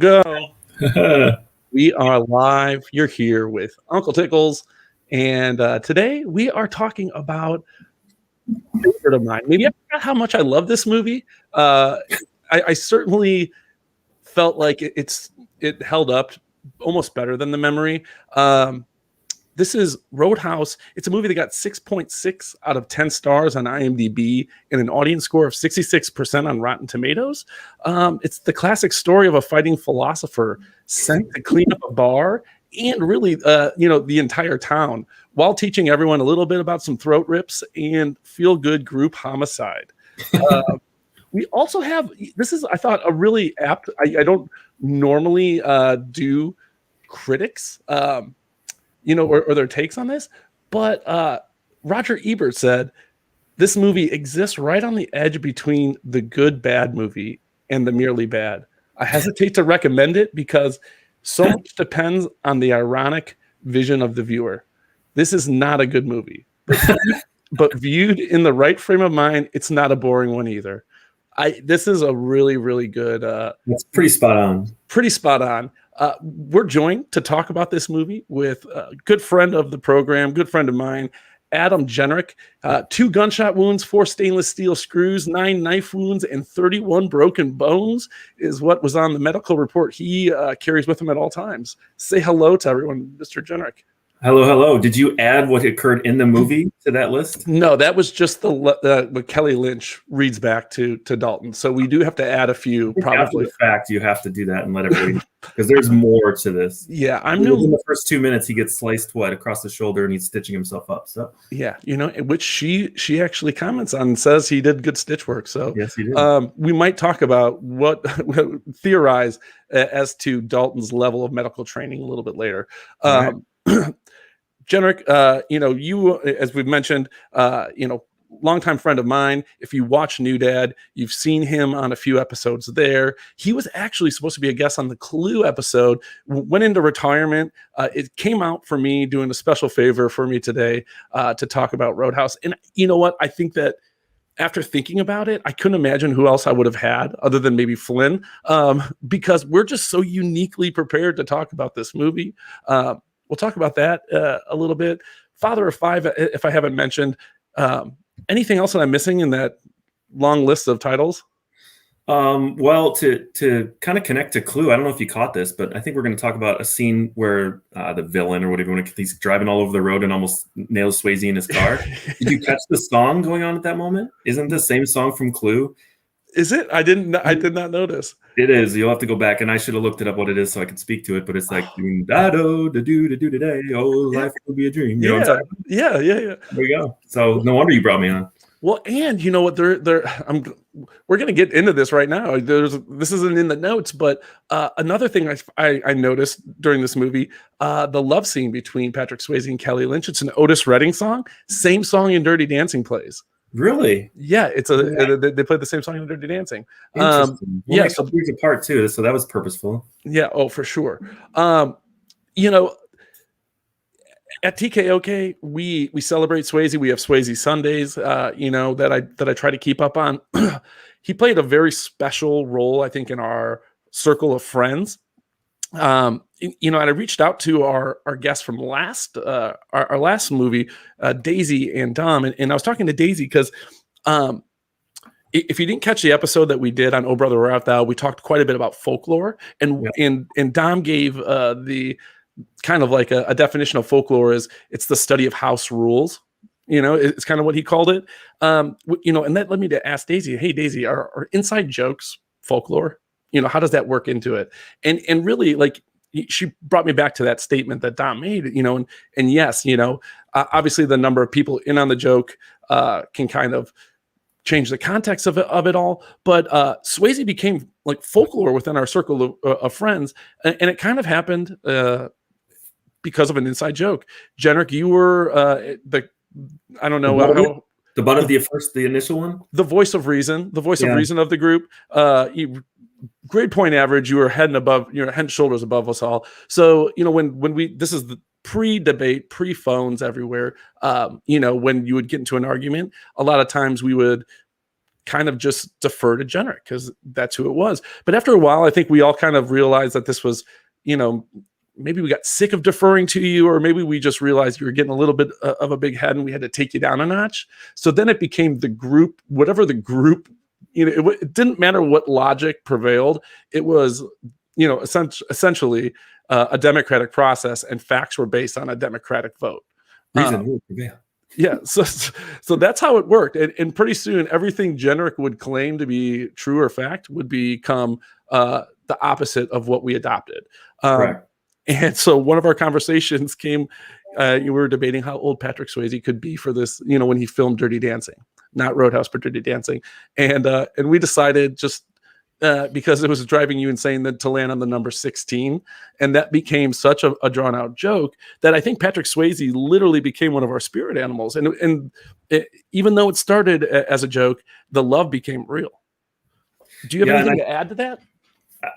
go. We are live. You're here with Uncle Tickles. And today we are talking about a favorite of mine. Maybe I forgot how much I love this movie. I certainly felt like it held up almost better than the memory. This is Roadhouse. It's a movie that got 6.6 out of 10 stars on IMDb and an audience score of 66% on Rotten Tomatoes. It's the classic story of a fighting philosopher sent to clean up a bar and really, the entire town while teaching everyone a little bit about some throat rips and feel-good group homicide. We also have, this is, I thought, a really apt, I don't normally do critics, or their takes on this, but Roger Ebert said this movie exists right on the edge between the good bad movie and the merely bad. I hesitate to recommend it because so much depends on the ironic vision of the viewer. This is not a good movie, but viewed in the right frame of mind, it's not a boring one either. This is a really, really good. It's pretty spot on. Pretty spot on. We're joined to talk about this movie with a good friend of the program, good friend of mine, Adam Jennrich. 2 gunshot wounds, 4 stainless steel screws, 9 knife wounds, and 31 broken bones is what was on the medical report he carries with him at all times. Say hello to everyone, Mr. Jennrich. Hello. Did you add what occurred in the movie to that list? No, that was just what Kelly Lynch reads back to Dalton. So we do have to add a few. Probably after the fact, you have to do that and let everybody, because there's more to this. Yeah, I'm new. In the first 2 minutes, he gets sliced across the shoulder, and he's stitching himself up. So yeah, which she actually comments on and says he did good stitch work. So yes, he did. We might talk about theorize as to Dalton's level of medical training a little bit later. Right. Jennrich, you, as we've mentioned, longtime friend of mine. If you watch New Dad, you've seen him on a few episodes there. He was actually supposed to be a guest on the Clue episode, went into retirement. It came out for me doing a special favor for me today to talk about Roadhouse. And you know what? I think that after thinking about it, I couldn't imagine who else I would have had other than maybe Flynn, because we're just so uniquely prepared to talk about this movie. We'll talk about that a little bit. Father of 5, if I haven't mentioned. Anything else that I'm missing in that long list of titles? Well, to kind of connect to Clue, I don't know if you caught this, but I think we're going to talk about a scene where the villain, or whatever you want to, he's driving all over the road and almost nails Swayze in his car. Did you catch the song going on at that moment? Isn't the same song from Clue? Is it? I did not notice. It is. You'll have to go back, and I should have looked it up what it is so I could speak to it. But it's like da-do today. Oh, life will be a dream. You know what I'm talking about? Yeah. There we go. So no wonder you brought me on. Well, and you know what? We're gonna get into this right now. This isn't in the notes, but another thing I noticed during this movie, the love scene between Patrick Swayze and Kelly Lynch. It's an Otis Redding song. Same song in Dirty Dancing plays. Really? Yeah, they played the same song in Dirty Dancing. Interesting. Yeah, so years apart too, so that was purposeful. Yeah, for sure. At TKOK, we celebrate Swayze. We have Swayze Sundays, that I try to keep up on. He played a very special role, I think, in our circle of friends. And I reached out to our guests from our last movie, Daisy and Dom, and I was talking to Daisy because if you didn't catch the episode that we did on Oh Brother Where Art Thou, we talked quite a bit about folklore, and Dom gave the kind of like a definition of folklore is it's the study of house rules. It's kind of what he called it. And that led me to ask Daisy, hey Daisy, are inside jokes folklore? How does that work into it? And really, like, she brought me back to that statement that Dom made, and yes, obviously the number of people in on the joke can kind of change the context of it all. But Swayze became like folklore within our circle of friends. And it kind of happened because of an inside joke. Jennrich, you were I don't know. The butt of the initial one? The voice of reason of reason of the group. Grade point average, you were head and shoulders above us all. So, when this is the pre-debate, pre-phones everywhere, when you would get into an argument, a lot of times we would kind of just defer to Jennrich because that's who it was. But after a while, I think we all kind of realized that this was, maybe we got sick of deferring to you, or maybe we just realized you were getting a little bit of a big head and we had to take you down a notch. So then it became the group, whatever the group, it didn't matter what logic prevailed. It was, essentially a democratic process, and facts were based on a democratic vote. Reason will prevail. Yeah, so that's how it worked, and pretty soon everything Jennrich would claim to be true or fact would become the opposite of what we adopted. Right. And so one of our conversations came, we were debating how old Patrick Swayze could be for this, when he filmed Dirty Dancing, not Roadhouse, but Dirty Dancing, and we decided just. Because it was driving you insane to land on the number 16. And that became such a drawn out joke that I think Patrick Swayze literally became one of our spirit animals. And even though it started as a joke, the love became real. Do you have anything to add to that?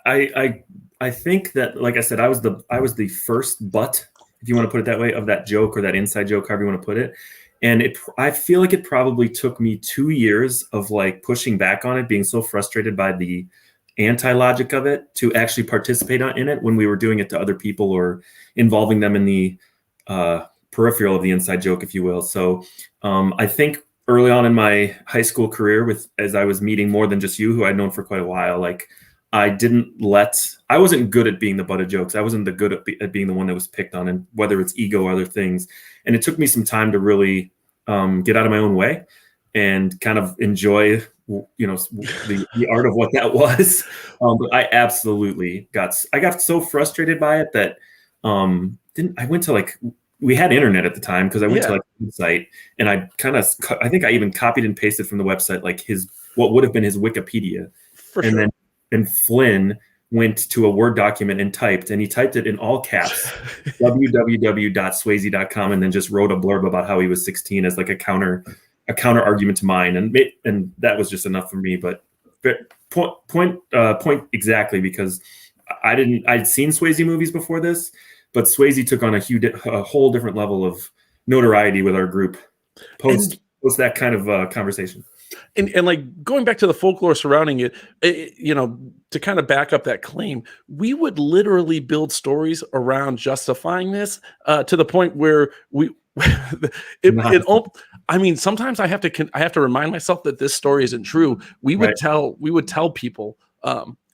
I think that, like I said, I was the first butt, if you want to put it that way, of that joke or that inside joke, however you want to put it. And I feel like it probably took me 2 years of like pushing back on it, being so frustrated by the anti-logic of it, to actually participate in it when we were doing it to other people or involving them in the peripheral of the inside joke, if you will. So I think early on in my high school career, as I was meeting more than just you, who I'd known for quite a while, like I wasn't good at being the butt of jokes. I wasn't good at being the one that was picked on, and whether it's ego or other things. And it took me some time to really get out of my own way and kind of enjoy, the art of what that was. But I absolutely got so frustrated by it that I went to we had internet at the time, because I went to a website, and I think I even copied and pasted from the website what would have been his Wikipedia. For sure. And Flynn went to a Word document and he typed it in all caps, www.swayze.com, and then just wrote a blurb about how he was 16 as like a counter argument to mine. And that was just enough for me. But point exactly, because I'd seen Swayze movies before this, but Swayze took on a whole different level of notoriety with our group post that kind of conversation. And like going back to the folklore surrounding it, to kind of back up that claim, we would literally build stories around justifying this to the point where sometimes I have to remind myself that this story isn't true. We would tell people,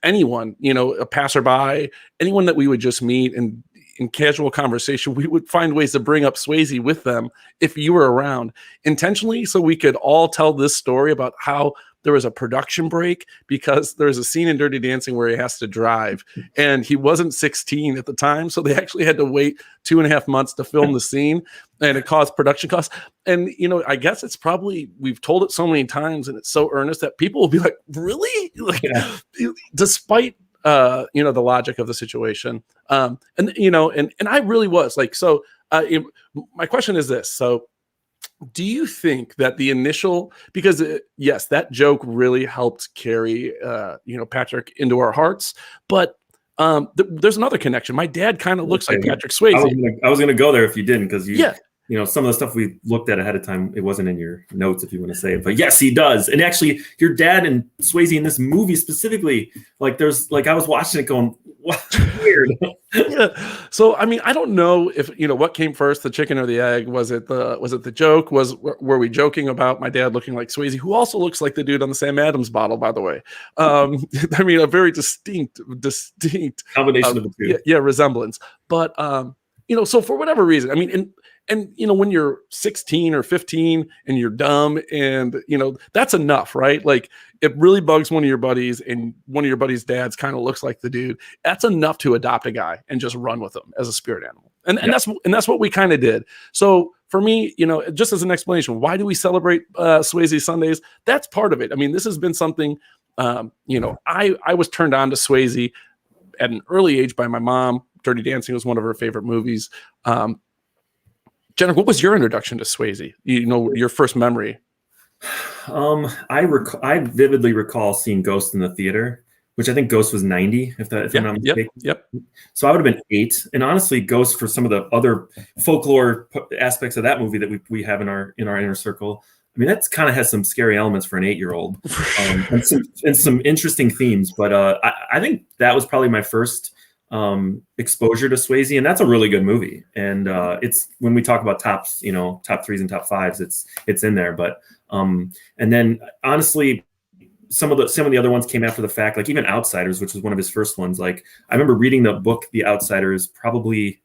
anyone, a passerby, anyone that we would just meet and in casual conversation, we would find ways to bring up Swayze with them if you were around, intentionally, so we could all tell this story about how there was a production break because there's a scene in Dirty Dancing where he has to drive, and he wasn't 16 at the time, so they actually had to wait 2.5 months to film the scene, and it caused production costs. And I guess it's probably, we've told it so many times and it's so earnest that people will be like, really? Despite the logic of the situation. And I really was like, so my question is this. So do you think that the initial, because yes, that joke really helped carry, Patrick into our hearts, but there's another connection. My dad kind of looks like Patrick Swayze. I was going to go there if you didn't, because some of the stuff we looked at ahead of time, it wasn't in your notes if you want to say it, but yes, he does. And actually your dad and Swayze in this movie specifically, I was watching it going, what? Weird. Yeah. So, I don't know if, what came first, the chicken or the egg. Was it the joke? Were we joking about my dad looking like Swayze, who also looks like the dude on the Sam Adams bottle, by the way? A very distinct combination of the two. Yeah, resemblance. But, so for whatever reason, and when you're 16 or 15 and you're dumb and, that's enough, right? Like, it really bugs one of your buddies and one of your buddies' dads kind of looks like the dude. That's enough to adopt a guy and just run with him as a spirit animal. And that's what we kind of did. So for me, just as an explanation, why do we celebrate Swayze Sundays? That's part of it. This has been something, I was turned on to Swayze at an early age by my mom. Dirty Dancing was one of her favorite movies. Jennifer, what was your introduction to Swayze? Your first memory. I vividly recall seeing Ghost in the theater, which I think Ghost was 90, if I'm not mistaken. Yep. So I would have been 8. And honestly, Ghost, for some of the other folklore aspects of that movie that we have in our inner circle, I mean, that's kind of has some scary elements for an 8-year-old, and some interesting themes. But I think that was probably my first exposure to Swayze, and that's a really good movie. And it's when we talk about tops, top threes and top fives, it's in there. But and then honestly, some of the other ones came after the fact, like even Outsiders, which was one of his first ones. Like I remember reading the book The Outsiders probably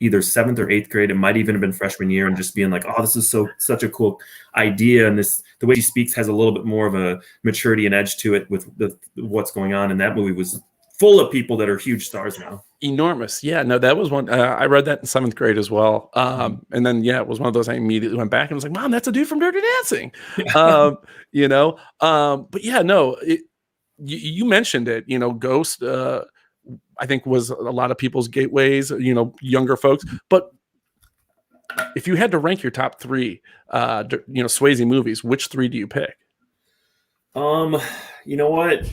either 7th or 8th grade. It might even have been freshman year, and just being like, oh, this is such a cool idea. And the way she speaks has a little bit more of a maturity and edge to it with what's going on. And that movie was full of people that are huge stars now. Enormous. Yeah, no, that was one. I read that in 7th grade as well. And then, it was one of those I immediately went back and was like, Mom, that's a dude from Dirty Dancing. But yeah, no, you mentioned it, Ghost, I think was a lot of people's gateways, younger folks. But if you had to rank your top 3, Swayze movies, which 3 do you pick? You know what?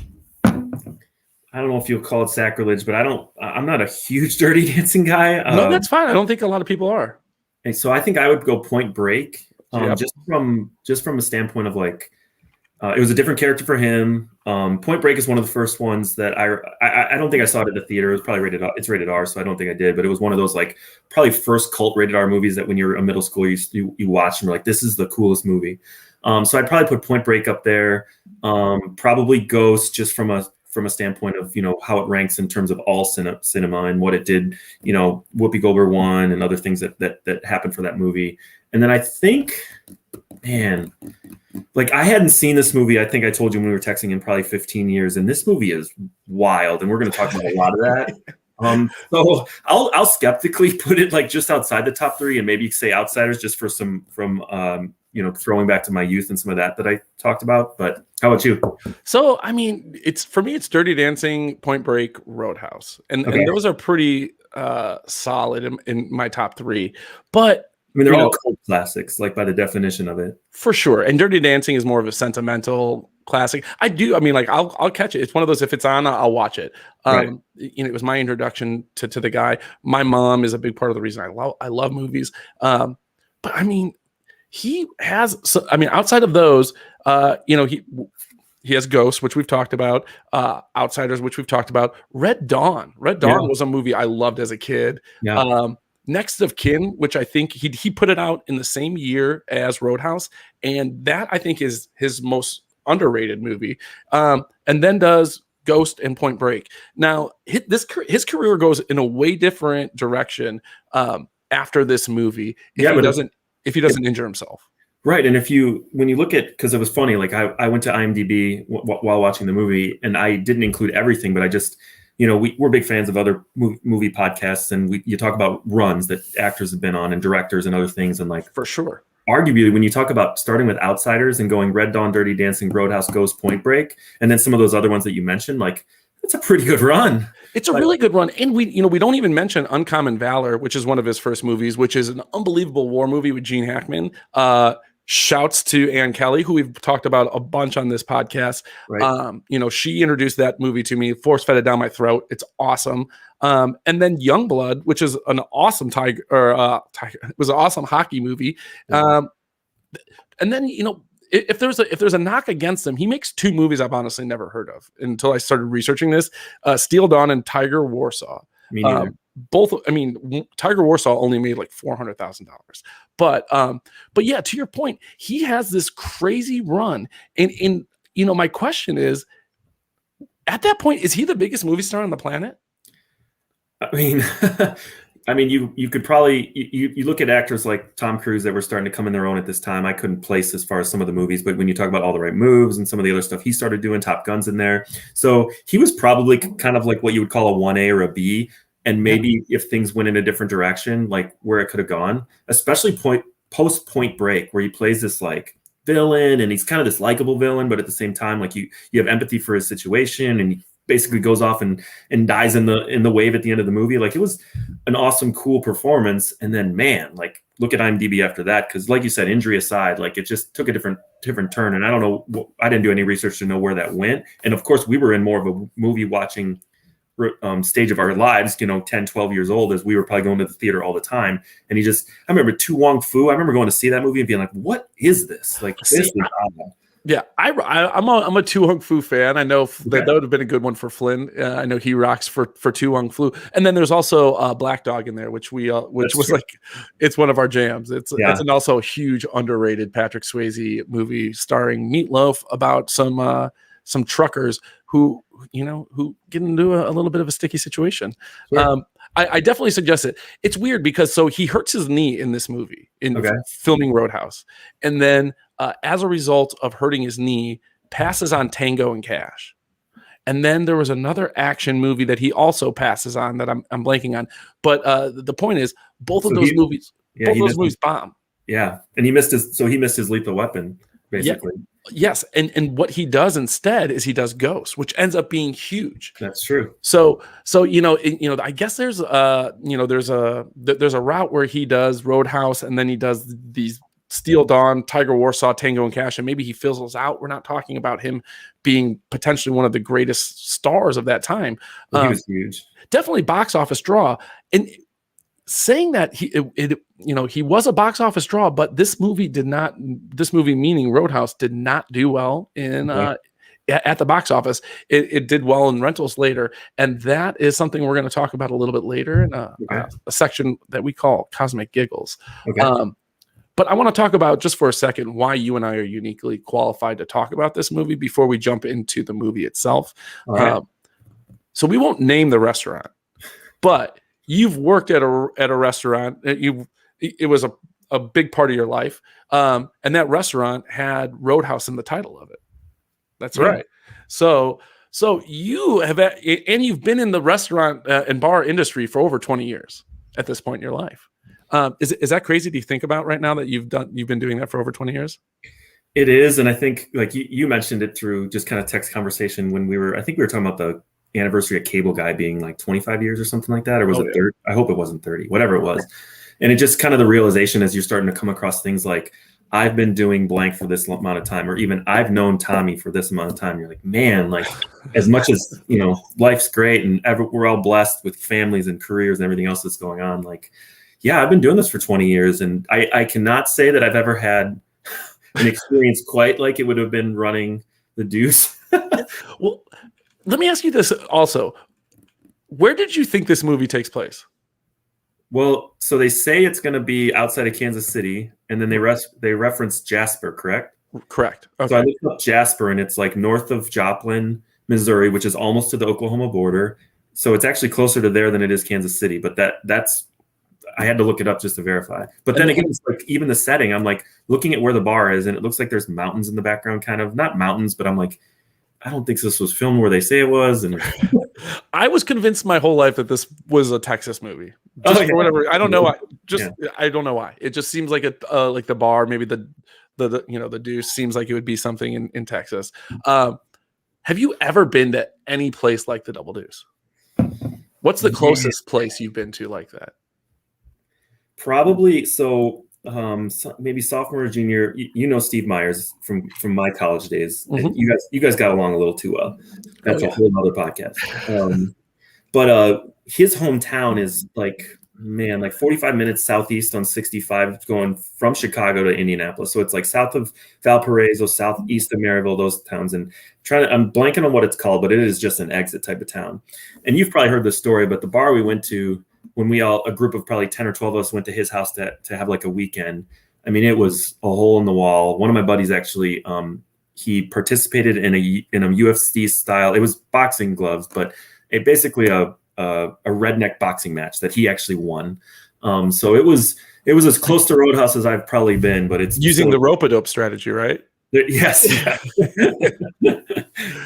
I don't know if you'll call it sacrilege, but I'm not a huge Dirty Dancing guy. No, that's fine. I don't think a lot of people are. And so I think I would go Point Break, just from a standpoint of like, it was a different character for him. Point Break is one of the first ones that I don't think I saw it at the theater. It was probably rated R. It's rated R, so I don't think I did. But it was one of those like probably first cult rated R movies that when you're a middle school, you watch and you're like, this is the coolest movie. So I'd probably put Point Break up there. Probably Ghost, just from a standpoint of how it ranks in terms of all cinema and what it did. Whoopi Goldberg won and other things that happened for that movie. And then I think, man, like I hadn't seen this movie. I think I told you when we were texting in probably 15 years, and this movie is wild, and we're going to talk about a lot of that. So I'll skeptically put it like just outside the top 3, and maybe say Outsiders just for some throwing back to my youth and some of that I talked about. But how about you? So I mean, for me, it's Dirty Dancing, Point Break, Roadhouse, and those are pretty solid in my top 3. But I mean, they're all cult classics, like by the definition of it. For sure. And Dirty Dancing is more of a sentimental classic. I'll catch it. It's one of those, if it's on, I'll watch it. Right. It was my introduction to the guy. My mom is a big part of the reason I love movies. But I mean, he has, outside of those, he has Ghost, which we've talked about, Outsiders, which we've talked about, Red Dawn. Red Dawn was a movie I loved as a kid. Yeah. Next of Kin, which I think he put it out in the same year as Roadhouse, and that I think is his most underrated movie. And then does Ghost and Point Break. Now his career goes in a way different direction after this movie if he doesn't injure himself. Right. And when you look at, because it was funny, like I went to IMDb while watching the movie, and I didn't include everything, but I just, we're big fans of other movie podcasts, and you talk about runs that actors have been on and directors and other things. And like, for sure, arguably, when you talk about starting with Outsiders and going Red Dawn, Dirty Dancing, Roadhouse, Ghost, Point Break, and then some of those other ones that you mentioned, like, it's a pretty good run. It's a really good run. And we don't even mention Uncommon Valor, which is one of his first movies, which is an unbelievable war movie with Gene Hackman. Shouts to Ann Kelly, who we've talked about a bunch on this podcast. Right. She introduced that movie to me, force-fed it down my throat. It's awesome. And then Youngblood, which is an awesome tiger. It was an awesome hockey movie. Yeah. And then if there's a knock against him, he makes 2 movies I've honestly never heard of until I started researching this: Steel Dawn and Tiger Warsaw. Me neither. Both, Tiger Warsaw only made like $400,000, but yeah, to your point, he has this crazy run, and my question is, at that point, is he the biggest movie star on the planet? You could probably you look at actors like Tom Cruise that were starting to come in their own at this time. I couldn't place as far as some of the movies, but when you talk about All the Right Moves and some of the other stuff he started doing, Top Gun's in there, so he was probably kind of like what you would call a 1A or a B. And maybe if things went in a different direction, like where it could have gone, especially post Point Break, where he plays this like villain, and he's kind of this likable villain, but at the same time, like you have empathy for his situation, and he basically goes off and dies in the wave at the end of the movie. Like, it was an awesome, cool performance. And then, man, like, look at IMDb after that, because like you said, injury aside, like it just took a different turn. And I don't know, I didn't do any research to know where that went. And of course, we were in more of a movie watching stage of our lives, 10, 12 years old, as we were probably going to the theater all the time. And I remember To Wong Fu. I remember going to see that movie and being like, what is this? Like, this is odd. Yeah, I'm a Tu Wong Fu fan. I know that would have been a good one for Flynn. I know he rocks for Tu Wong Fu, and then there's also Black Dog in there, which was true. Like, it's one of our jams. It's an also huge underrated Patrick Swayze movie starring Meatloaf about some truckers who get into a little bit of a sticky situation. Sure. I definitely suggest it. It's weird because he hurts his knee in this movie filming Roadhouse, and then as a result of hurting his knee, passes on Tango and Cash. And then there was another action movie that he also passes on that I'm blanking on. But the point is, both of those movies bomb. Yeah, and he missed his Lethal Weapon basically. Yeah. Yes, and what he does instead is he does Ghost, which ends up being huge. That's true. So I guess there's a route where he does Roadhouse and then he does these Steel Dawn, Tiger Warsaw, Tango and Cash, and maybe he fizzles out. We're not talking about him being potentially one of the greatest stars of that time. He was huge. Definitely box office draw. And saying that he was a box office draw, but this movie meaning Roadhouse did not do well in at the box office. It did well in rentals later, and that is something we're going to talk about a little bit later in a section that we call Cosmic Giggles. Okay. But I want to talk about, just for a second, why you and I are uniquely qualified to talk about this movie before we jump into the movie itself. Right. So we won't name the restaurant, but you've worked at a restaurant. It was a big part of your life, and that restaurant had Roadhouse in the title of it. That's right. So you have, and you've been in the restaurant and bar industry for over 20 years at this point in your life. Is that crazy to think about right now that you've been doing that for over 20 years? It is, and I think, like you mentioned it through just kind of text conversation when we were talking about the anniversary of Cable Guy being like 25 years or something like that, or was it 30? I hope it wasn't 30, whatever it was. And it just kind of the realization as you're starting to come across things like, I've been doing blank for this amount of time, or even I've known Tommy for this amount of time. You're like, man, like, as much as, life's great and we're all blessed with families and careers and everything else that's going on. Like, yeah, I've been doing this for 20 years, and I cannot say that I've ever had an experience quite like it would have been running the Deuce. Well, let me ask you this also. Where did you think this movie takes place? Well, so they say it's going to be outside of Kansas City, and then they reference Jasper, correct? Correct. Okay. So I looked up Jasper, and it's like north of Joplin, Missouri, which is almost to the Oklahoma border. So it's actually closer to there than it is Kansas City. But that's I had to look it up just to verify. But then again, it's like even the setting, I'm like looking at where the bar is, and it looks like there's mountains in the background, kind of not mountains, but I'm like, I don't think this was filmed where they say it was. And I was convinced my whole life that this was a Texas movie. For whatever, I don't know why. I don't know why. It just seems like like the bar, maybe the Deuce seems like it would be something in Texas. Have you ever been to any place like the Double Deuce? What's the closest place you've been to like that? Probably maybe sophomore or junior. Steve Myers from my college days. Mm-hmm. And you guys got along a little too well. That's a whole other podcast. But his hometown is like 45 minutes southeast on 65, going from Chicago to Indianapolis. So it's like south of Valparaiso, southeast of Maryville, those towns. And I'm blanking on what it's called, but it is just an exit type of town. And you've probably heard this story, but the bar we went to, when a group of probably 10 or 12 of us went to his house to have like a weekend, I mean, it was a hole in the wall. One of my buddies actually, he participated in a UFC style. It was boxing gloves, but basically a redneck boxing match that he actually won. So it was as close to Roadhouse as I've probably been, but it's using the rope-a-dope strategy, right? Yes.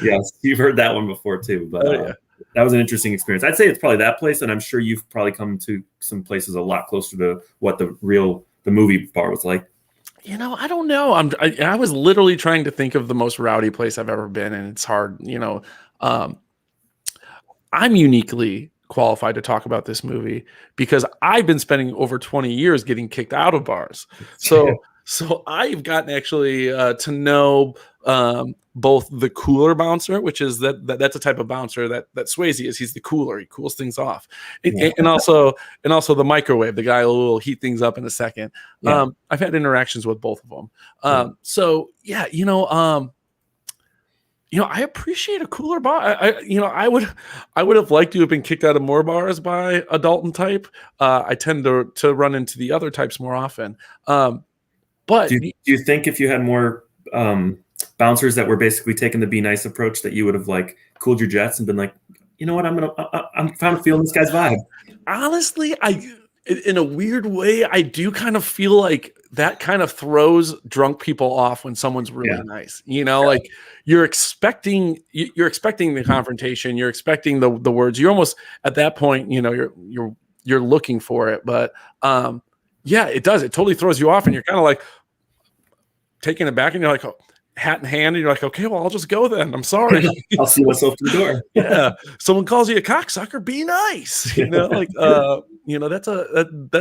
Yes. You've heard that one before too, but that was an interesting experience. I'd say it's probably that place, and I'm sure you've probably come to some places a lot closer to what the movie bar was like. I don't know. I was literally trying to think of the most rowdy place I've ever been, and it's hard. I'm uniquely qualified to talk about this movie because I've been spending over 20 years getting kicked out of bars. So So I've gotten actually to know both the cooler bouncer, which is that's a type of bouncer that Swayze is. He's the cooler. He cools things off, and also the microwave. The guy will heat things up in a second. Yeah. I've had interactions with both of them. So yeah, I appreciate a cooler bar. I would have liked to have been kicked out of more bars by a Dalton type. I tend to run into the other types more often. But do you think if you had more bouncers that were basically taking the be nice approach, that you would have like cooled your jets and been like, you know what, I'm kind of feeling this guy's vibe? Honestly, in a weird way, I do kind of feel like that kind of throws drunk people off when someone's really nice. Like you're expecting the confrontation, you're expecting the words. You're almost at that point, you're looking for it. But yeah, it does. It totally throws you off, and you're kind of like taken aback, and you're like, oh, hat in hand, and you're like, okay, well, I'll just go then. I'm sorry. I'll see myself to the door. Yeah. Someone calls you a cocksucker, be nice. That's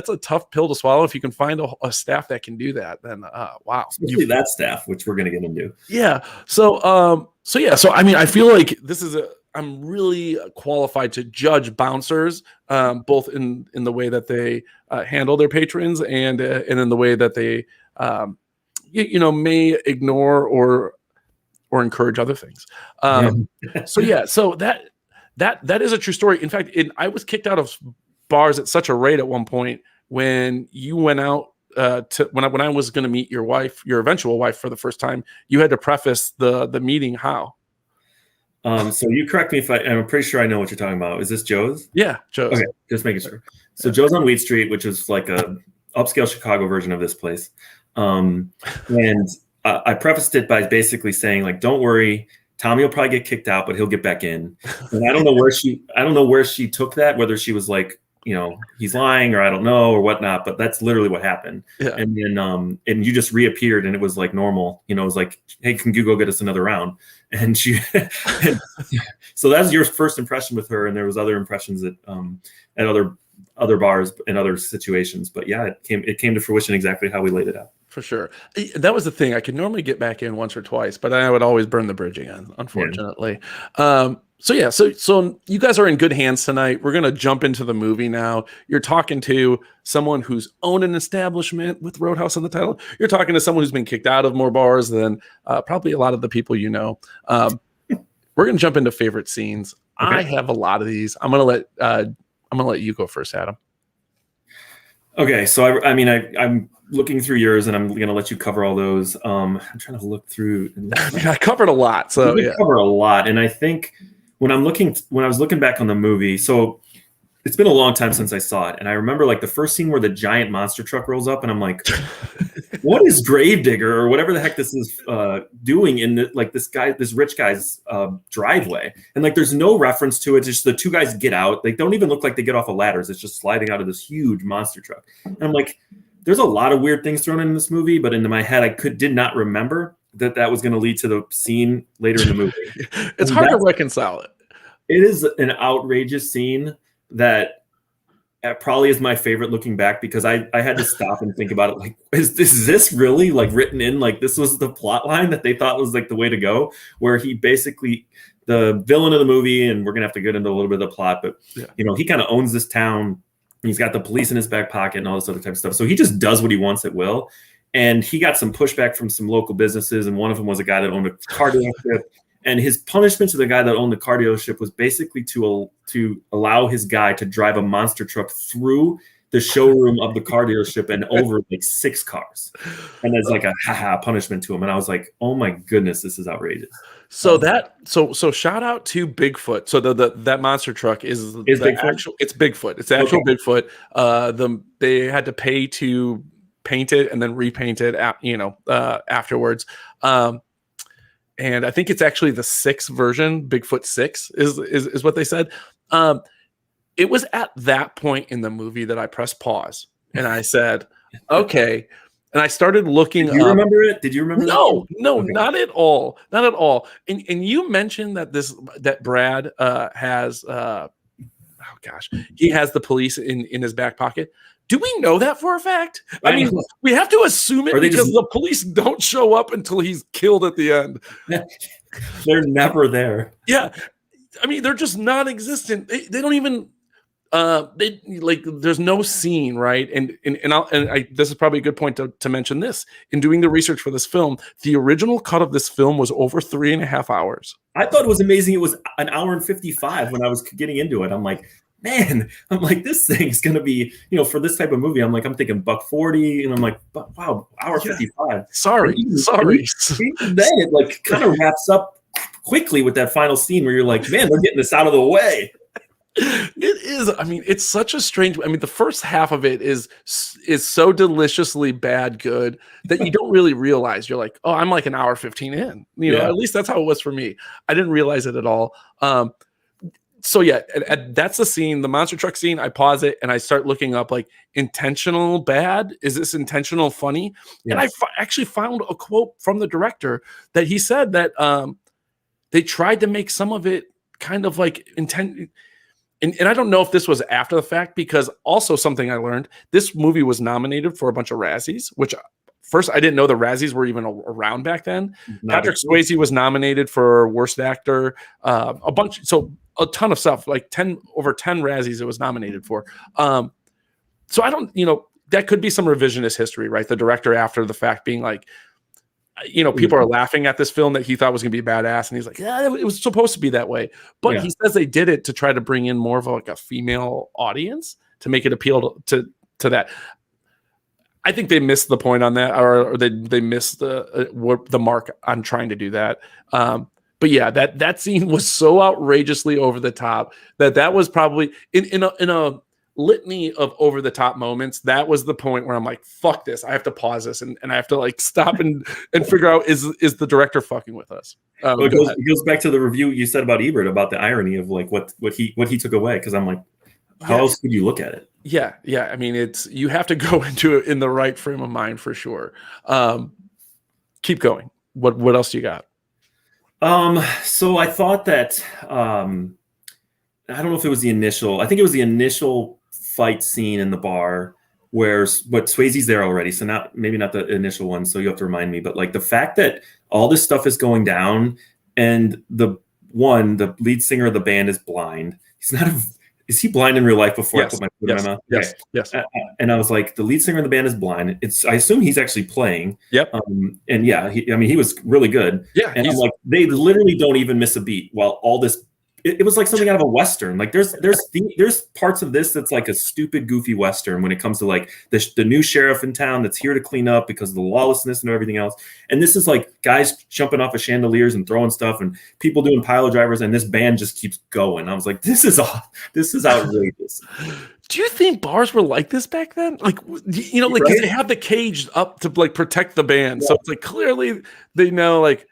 a tough pill to swallow. If you can find a staff that can do that, then wow. Especially that staff, which we're going to get into. Yeah. So I mean, I feel like I'm really qualified to judge bouncers, both in the way that they handle their patrons and in the way that they may ignore or encourage other things. So that is a true story. In fact, I was kicked out of bars at such a rate at one point when you went out when I was going to meet your wife, your eventual wife, for the first time. You had to preface the meeting how. So you correct me if I'm pretty sure I know what you're talking about. Is this Joe's? Yeah, Joe's. Okay, just making sure. So Joe's on Wheat Street, which is like a upscale Chicago version of this place. And I prefaced it by basically saying, like, don't worry, Tommy will probably get kicked out, but he'll get back in. And I don't know where she took that, whether she was like, he's lying, or I don't know, or whatnot, but that's literally what happened. Yeah. And then and you just reappeared, and it was like normal. It was like, hey, can you go get us another round? And she so that's your first impression with her, and there was other impressions at other bars and other situations. But yeah, it came to fruition exactly how we laid it out. For sure. That was the thing. I could normally get back in once or twice, but I would always burn the bridge again, unfortunately. Yeah. So you guys are in good hands tonight. We're going to jump into the movie now. You're talking to someone who's owned an establishment with Roadhouse on the title. You're talking to someone who's been kicked out of more bars than probably a lot of the people you know. We're going to jump into favorite scenes. Okay. I have a lot of these. I'm going to let you go first, Adam. Okay, so I'm looking through yours, and I'm going to let you cover all those. I'm trying to look through. I covered a lot, so yeah. Cover a lot, and I think when I was looking back on the movie, so it's been a long time since I saw it, and I remember like the first scene where the giant monster truck rolls up, and I'm like, what is Gravedigger or whatever the heck this is doing in this rich guy's driveway? And like, there's no reference to it. Just the two guys get out. They don't even look like they get off of ladders. It's just sliding out of this huge monster truck. And I'm like, there's a lot of weird things thrown in this movie, but into my head, I did not remember that was going to lead to the scene later in the movie. It's hard to reconcile it. It is an outrageous scene that probably is my favorite looking back, because I had to stop and think about it. Like, is this really like written in? Like, this was the plot line that they thought was like the way to go, where he basically, the villain of the movie, and we're going to have to get into a little bit of the plot, but he kind of owns this town. He's got the police in his back pocket and all this other type of stuff. So he just does what he wants at will. And he got some pushback from some local businesses. And one of them was a guy that owned a car dealership. And his punishment to the guy that owned the car dealership was basically to allow his guy to drive a monster truck through the showroom of the car dealership and over like 6 cars. And there's like a punishment to him. And I was like, oh my goodness, this is outrageous. So so shout out to Bigfoot. So that monster truck is Bigfoot? It's Bigfoot. It's the actual Bigfoot. They had to pay to paint it and then repaint it afterwards. And I think it's actually the 6th version. Bigfoot 6 is what they said. It was at that point in the movie that I pressed pause and I said, okay. And I started looking. Did you remember it? Did you remember? No, okay. Not at all. Not at all. And you mentioned that Brad has he has the police in his back pocket. do we know that for a fact? I mean, we have to assume it because the police don't show up until he's killed at the end. They're never there. Yeah. I mean, they're just non-existent. They don't even there's no scene, right? And this is probably a good point to mention this. In doing the research for this film, the original cut of this film was over 3.5 hours. I thought it was amazing. It was an hour and 55 when I was getting into it. I'm like, man, this thing is going to be, for this type of movie, I'm thinking $140, and I'm like, wow, hour 55. Sorry. Even then it kind of wraps up quickly with that final scene where you're like, man, they're getting this out of the way. It is. I mean, it's such a strange. I mean, the first half of it is so deliciously bad good that you don't really realize. You're like, oh, I'm like an hour 15 in. At least that's how it was for me. I didn't realize it at all. So yeah, that's the scene, the monster truck scene. I pause it and I start looking up like intentional bad. Is this intentional funny? Yeah. And I actually found a quote from the director that he said that they tried to make some of it kind of like intent. And I don't know if this was after the fact, because also something I learned, this movie was nominated for a bunch of Razzies, which first I didn't know the Razzies were even around back then. Patrick Swayze was nominated for Worst Actor, a ton of stuff, like over 10 Razzies it was nominated for. So I don't, that could be some revisionist history, right? The director after the fact being like, people are laughing at this film that he thought was going to be badass, and he's like, yeah, it was supposed to be that way. But he says they did it to try to bring in more of a female audience to make it appeal to that. I think they missed the point on that, or they missed the mark on trying to do that. But yeah, that scene was so outrageously over the top that was probably in a litany of over the top moments. That was the point where I'm like, fuck this. I have to pause this and I have to like stop and figure out is the director fucking with us. It goes back to the review you said about Ebert about the irony of like what he took away. Cause I'm like, how else could you look at it? Yeah. Yeah. I mean, you have to go into it in the right frame of mind for sure. Keep going. What else do you got? So I thought that, I don't know if it was the initial, I think it was the initial fight scene in the bar but Swayze's there already. So maybe not the initial one. So you have to remind me, but like the fact that all this stuff is going down and the lead singer of the band is blind. Is he blind in real life before I put my foot in my mouth? Yes. Yes. And I was like, the lead singer of the band is blind. I assume he's actually playing. Yep. And yeah, he was really good. Yeah. And I'm like, they literally don't even miss a beat while all this. It was like something out of a Western. Like there's parts of this that's like a stupid, goofy Western when it comes to like the new sheriff in town that's here to clean up because of the lawlessness and everything else. And this is like guys jumping off of chandeliers and throwing stuff and people doing pile drivers, and this band just keeps going. I was like, this is outrageous. Do you think bars were like this back then? Like, because they have the cage up to like protect the band. Yeah. So it's like clearly they know like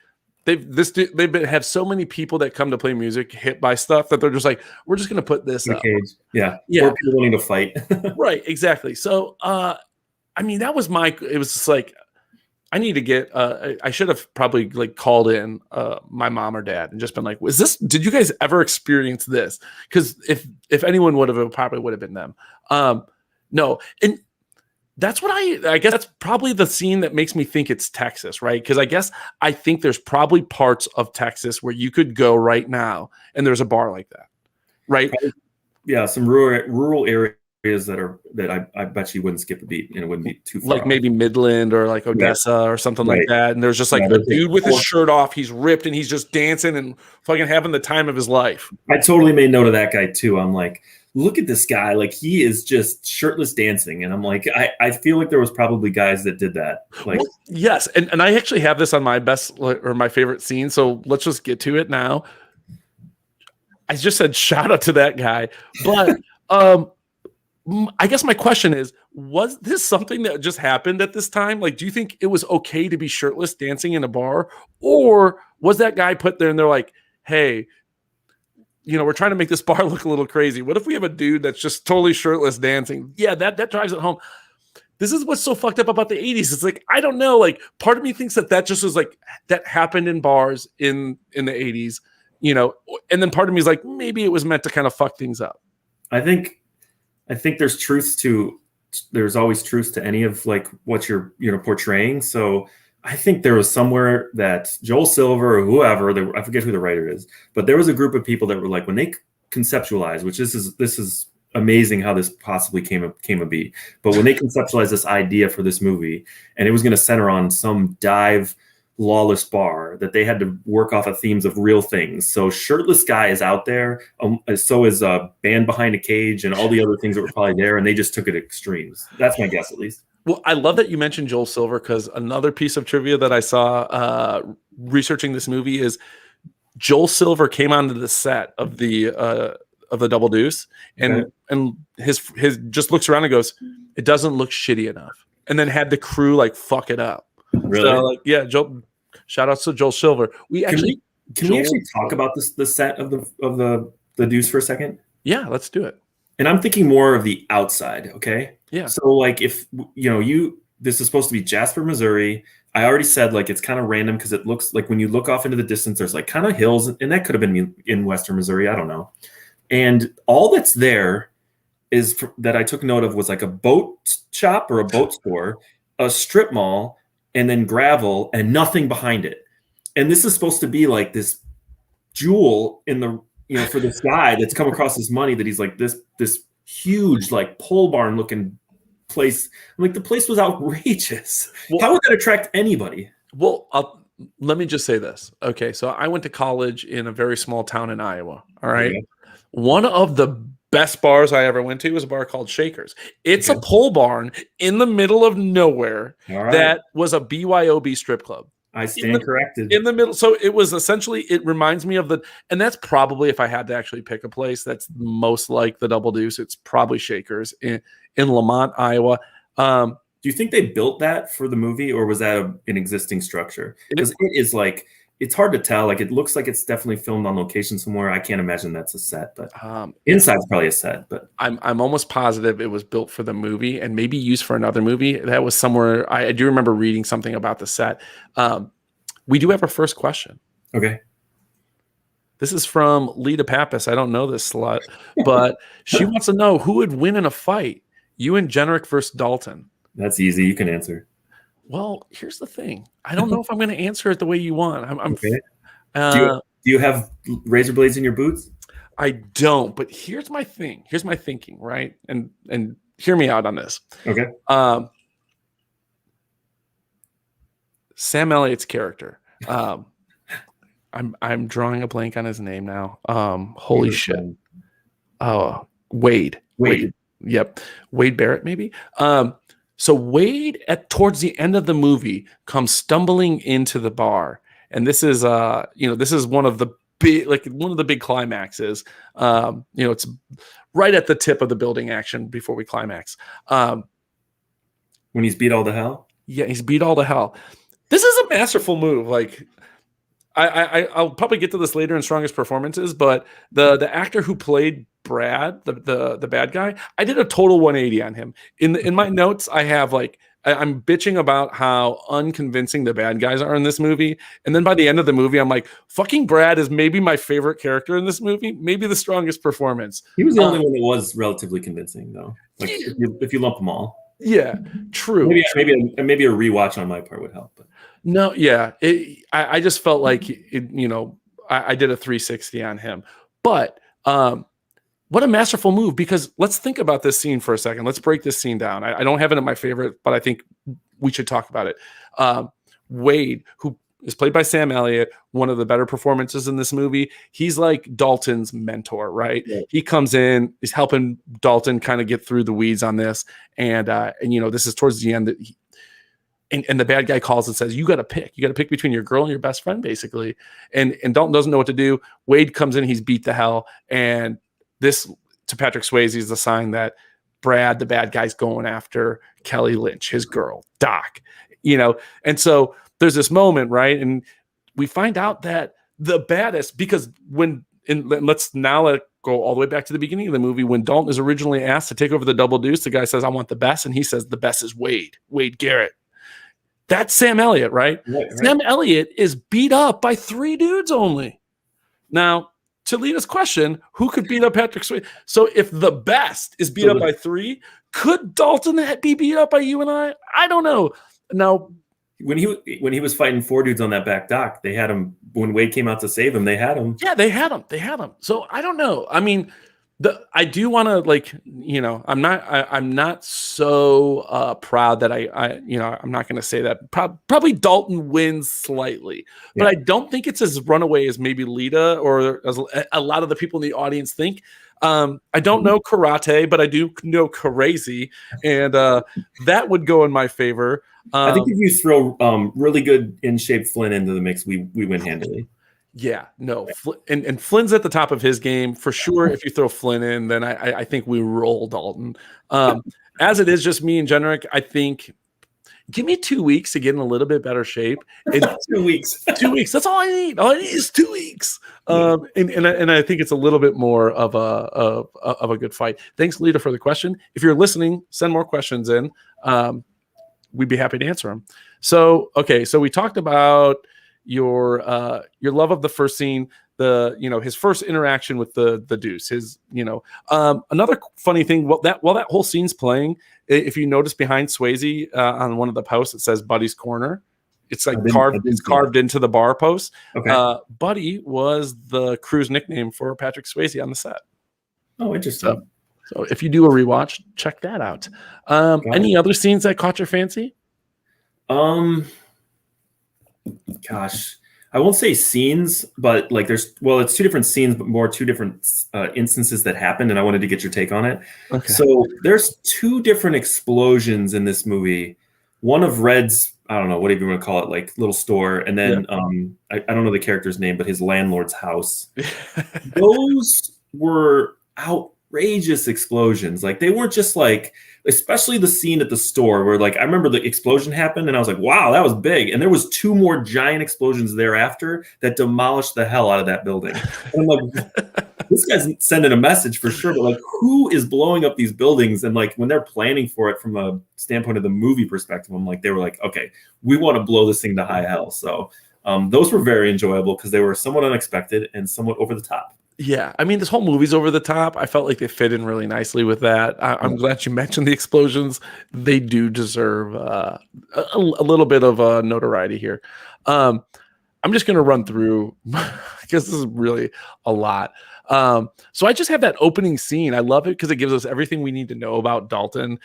they've have so many people that come to play music hit by stuff that they're just like, we're just going to put this up. Cage. Yeah. Or people wanting to fight. Right. Exactly. So, I mean, it was just like, I need to get, I should have probably like called in my mom or dad and just been like, did you guys ever experience this? Because if anyone would have, it probably would have been them. No. And that's what I guess that's probably the scene that makes me think it's Texas, right? Because I think there's probably parts of Texas where you could go right now and there's a bar like that, right? Yeah, some rural areas that I bet you wouldn't skip a beat and it wouldn't be too far. Like maybe Midland or like Odessa or something like that. And there's just like a dude with his shirt off, he's ripped and he's just dancing and fucking having the time of his life. I totally made note of that guy too. I'm like, look at this guy. Like he is just shirtless dancing. And I'm like, I feel like there was probably guys that did that. Like, well, yes. And I actually have this on my best or my favorite scene. So let's just get to it now. I just said, shout out to that guy. But, I guess my question is, was this something that just happened at this time? Like, do you think it was okay to be shirtless dancing in a bar? Or was that guy put there and they're like, hey, we're trying to make this bar look a little crazy. What if we have a dude that's just totally shirtless dancing? Yeah, that drives it home. This is what's so fucked up about the 80s. It's like, I don't know. Like, part of me thinks that just was like, that happened in bars in the 80s, and then part of me is like, maybe it was meant to kind of fuck things up. I think there's truth to there's always truth to any of like what you're portraying. So I think there was somewhere that Joel Silver or whoever, I forget who the writer is, but there was a group of people that were like, when they conceptualized, which this is amazing how this possibly came to be, but when they conceptualized this idea for this movie, and it was going to center on some dive lawless bar, that they had to work off of themes of real things. So shirtless guy is out there, so is band behind a cage and all the other things that were probably there, and they just took it extremes. That's my guess, at least. Well, I love that you mentioned Joel Silver, because another piece of trivia that I saw researching this movie is Joel Silver came onto the set of the Double Deuce, and his just looks around and goes, "It doesn't look shitty enough," and then had the crew like fuck it up. Really? So, like, yeah, Joel. Shout out to Joel Silver. Can we actually talk about the set of the Deuce for a second? Yeah, let's do it. And I'm thinking more of the outside, okay? Yeah. So like if this is supposed to be Jasper, Missouri. I already said like it's kind of random because it looks like when you look off into the distance, there's like kind of hills, and that could have been in Western Missouri. I don't know. And all that's there is that I took note of was like a boat shop or a boat store, a strip mall, and then gravel and nothing behind it. And this is supposed to be like this jewel in the for this guy that's come across this money that he's like this huge like pole barn looking place. Like the place was outrageous. Well, how would that attract anybody? Well, let me just say this. Okay, so I went to college in a very small town in Iowa. All right. Yeah. One of the best bars I ever went to was a bar called Shakers. It's a pole barn in the middle of nowhere that was a BYOB strip club. I stand corrected. In the middle. So it was essentially, it reminds me of and that's probably, if I had to actually pick a place that's most like the Double Deuce, it's probably Shakers in Lamont, Iowa. Do you think they built that for the movie, or was that an existing structure? Because it is like, it's hard to tell. Like it looks like it's definitely filmed on location somewhere. I can't imagine that's a set, but inside's probably a set. But I'm almost positive it was built for the movie and maybe used for another movie. That was somewhere. I do remember reading something about the set. We do have our first question. Okay. This is from Lita Pappas. I don't know this slut, but she wants to know who would win in a fight, you and Jennrich versus Dalton. That's easy. You can answer. Well, here's the thing. I don't know if I'm going to answer it the way you want. Okay. Do you have razor blades in your boots? I don't, but here's my thing. Here's my thinking, right? And hear me out on this. Okay. Sam Elliott's character. I'm drawing a blank on his name now. Holy shit. Oh, Wade. Yep. Wade Barrett, maybe. So Wade, towards the end of the movie, comes stumbling into the bar, and this is this is one of the big climaxes. It's right at the tip of the building action before we climax. When he's beat all to hell. Yeah, he's beat all to hell. This is a masterful move. Like, I'll probably get to this later in strongest performances, but the actor who played Brad, the bad guy, I did a total 180 on him. In my notes, I have I'm bitching about how unconvincing the bad guys are in this movie, and then by the end of the movie, I'm like, fucking Brad is maybe my favorite character in this movie, maybe the strongest performance. He was the only one that was relatively convincing, though. Like if you lump them all. Yeah, true. Maybe a rewatch on my part would help. But. No, yeah, I just felt like I did a 360 on him, but what a masterful move! Because let's think about this scene for a second. Let's break this scene down. I don't have it in my favorite, but I think we should talk about it. Wade, who is played by Sam Elliott, one of the better performances in this movie. He's like Dalton's mentor, right? Yeah. He comes in, he's helping Dalton kind of get through the weeds on this, and this is towards the end that. And the bad guy calls and says, you got to pick between your girl and your best friend, basically. And Dalton doesn't know what to do. Wade comes in, he's beat the hell. And this, to Patrick Swayze, is the sign that Brad, the bad guy's going after Kelly Lynch, his girl, Doc, And so there's this moment, right? And we find out that the baddest, because let's now go all the way back to the beginning of the movie. When Dalton is originally asked to take over the Double Deuce, the guy says, I want the best. And he says, the best is Wade Garrett. That's Sam Elliott, right? Right. Sam Elliott is beat up by 3 dudes only. Now, to Lita's question, who could beat up Patrick Swayze? So if the best is beat up by 3, Could Dalton be beat up by you and I? I don't know. Now, when he was fighting 4 dudes on that back dock, they had him. When Wade came out to save him, they had him. Yeah, they had him. So I don't know. I mean, I do want to I'm not so proud that I'm not going to say that. Probably Dalton wins slightly, but I don't think it's as runaway as maybe Lita or as a lot of the people in the audience think. I don't know karate, but I do know crazy, and that would go in my favor. I think if you throw really good in shape Flynn into the mix, we win handily. Yeah, no, and Flynn's at the top of his game for sure. If you throw Flynn in, then I think we roll Dalton. As it is just me and Jennrich, I think give me 2 weeks to get in a little bit better shape. And 2 weeks. 2 weeks. That's all I need. All I need is 2 weeks. And I think it's a little bit more of a good fight. Thanks, Lita, for the question. If you're listening, send more questions in. We'd be happy to answer them. So we talked about your love of the first scene, his first interaction with the deuce, another funny thing, while that whole scene's playing, if you notice behind Swayze on one of the posts, it says Buddy's Corner. It's like carved into the bar post. Okay. Buddy was the crew's nickname for Patrick Swayze on the set. Oh, interesting. So if you do a rewatch, check that out. Any other scenes that caught your fancy? Gosh, I won't say scenes, but it's 2 different scenes, but more 2 different instances that happened, and I wanted to get your take on it. Okay. So there's 2 different explosions in this movie. One of Red's, I don't know, whatever you want to call it, like little store, and then I don't know the character's name, but his landlord's house. Those were outrageous explosions. Like they weren't just like, especially the scene at the store where I remember the explosion happened and I was like, wow, that was big. And there was 2 more giant explosions thereafter that demolished the hell out of that building. And I'm like, this guy's sending a message for sure, but who is blowing up these buildings? And when they're planning for it from a standpoint of the movie perspective, they were like, okay, we want to blow this thing to high hell. So those were very enjoyable because they were somewhat unexpected and somewhat over the top. Yeah, I mean, this whole movie's over the top. I felt like they fit in really nicely with that. I'm glad you mentioned the explosions. They do deserve a little bit of notoriety here. I'm just going to run through because this is really a lot. So I just have that opening scene. I love it because it gives us everything we need to know about Dalton.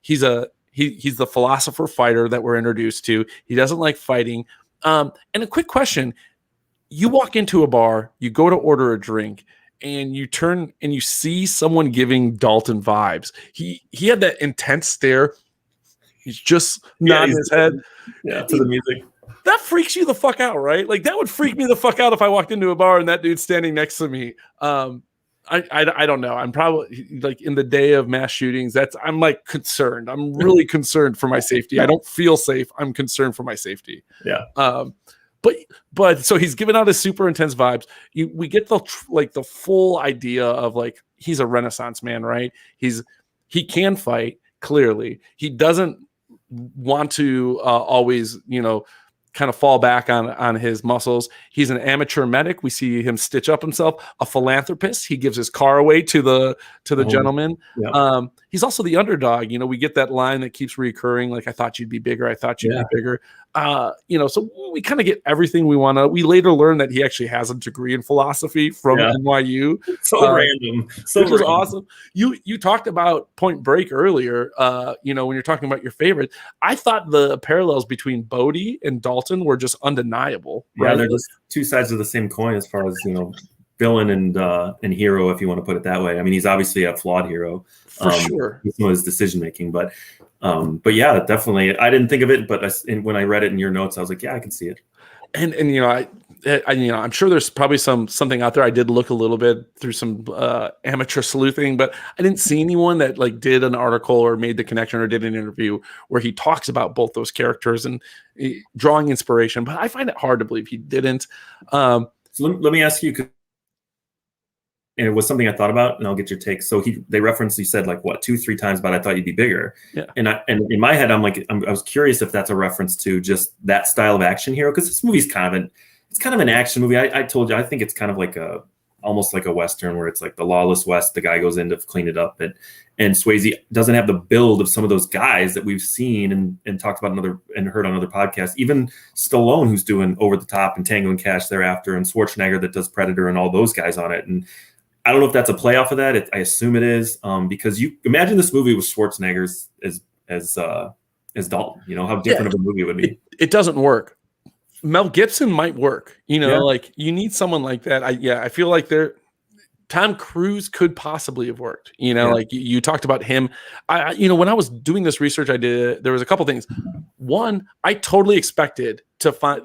He's the philosopher fighter that we're introduced to. He doesn't like fighting. And a quick question. You walk into a bar, you go to order a drink, and you turn and you see someone giving Dalton vibes. He had that intense stare. He's just nodding his head. Yeah, to the music. That freaks you the fuck out, right? Like that would freak me the fuck out if I walked into a bar and that dude's standing next to me. I don't know. I'm probably in the day of mass shootings. I'm concerned. I'm really concerned for my safety. I don't feel safe. I'm concerned for my safety. Yeah. But so he's giving out his super intense vibes. We get the full idea of he's a Renaissance man, right? He can fight clearly. He doesn't want to always kind of fall back on his muscles. He's an amateur medic. We see him stitch up himself. A philanthropist. He gives his car away to the gentleman. Yeah. He's also the underdog. We get that line that keeps reoccurring. I thought you'd be bigger. I thought you'd be bigger. So we kind of get everything we want to. We later learn that he actually has a degree in philosophy from NYU. So random. Which was awesome. You talked about Point Break earlier. When you're talking about your favorite, I thought the parallels between Bodhi and Dalton were just undeniable. Yeah, right? They're just 2 sides of the same coin as far as villain and hero, if you want to put it that way. I mean, he's obviously a flawed hero for sure. Some of his decision making, but yeah, definitely. I didn't think of it, but when I read it in your notes, I was like, yeah, I can see it. And I'm sure there's probably something out there. I did look a little bit through some amateur sleuthing, but I didn't see anyone that did an article or made the connection or did an interview where he talks about both those characters and drawing inspiration. But I find it hard to believe he didn't. So let me ask you. And it was something I thought about, and I'll get your take. So they referenced, you said 2-3 times, but I thought you'd be bigger. Yeah. And in my head, I was curious if that's a reference to just that style of action hero, because this movie's kind of an action movie. I told you, I think it's kind of like almost like a Western where it's like the lawless West, the guy goes in to clean it up. And Swayze doesn't have the build of some of those guys that we've seen and talked about and heard on other podcasts. Even Stallone, who's doing Over the Top and Tango and Cash thereafter, and Schwarzenegger that does Predator and all those guys on it. And I don't know if that's a play off of that. I assume it is, because you imagine this movie with Schwarzenegger as Dalton. You know how different of a movie it would be. It doesn't work. Mel Gibson might work. You know, like you need someone like that. I feel like Tom Cruise could possibly have worked. You know, like you talked about him. When I was doing this research, there was a couple things. One, I totally expected to find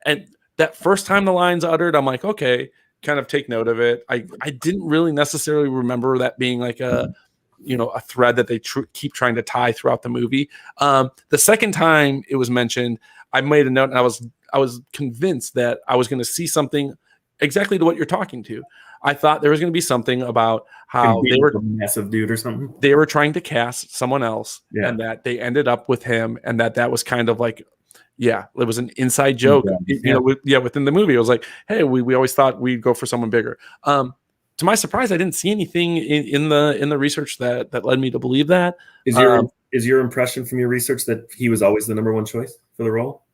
and that first time the line's uttered, I'm like, okay, kind of take note of it. I didn't really necessarily remember that being like a thread that they keep trying to tie throughout the movie. The second time it was mentioned, I made a note, and I was convinced that I was going to see something exactly to what you're talking to. I thought there was going to be something about how they were a massive dude or something. They were trying to cast someone else, and that they ended up with him, and that was kind of like, it was an inside joke. Within the movie, it was like, hey, we always thought we'd go for someone bigger. To my surprise, I didn't see anything in the research that led me to believe that. Is your impression from your research that he was always the number one choice for the role?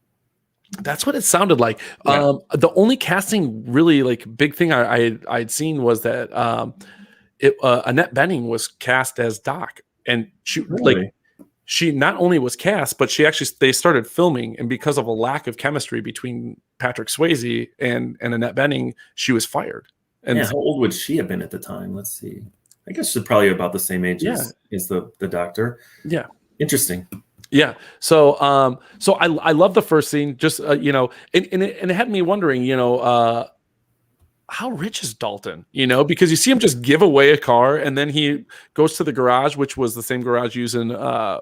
That's what it sounded like. Yeah. The only casting really big thing I'd seen was that Annette Bening was cast as Doc, and she not only was cast, but they started filming, and because of a lack of chemistry between Patrick Swayze and Annette Bening, she was fired. And how old would she have been at the time? Let's see. I guess she's probably about the same age as the doctor. Yeah. Interesting. Yeah. So I love the first scene, just, and it had me wondering, how rich is Dalton, because you see him just give away a car, and then he goes to the garage, which was the same garage used in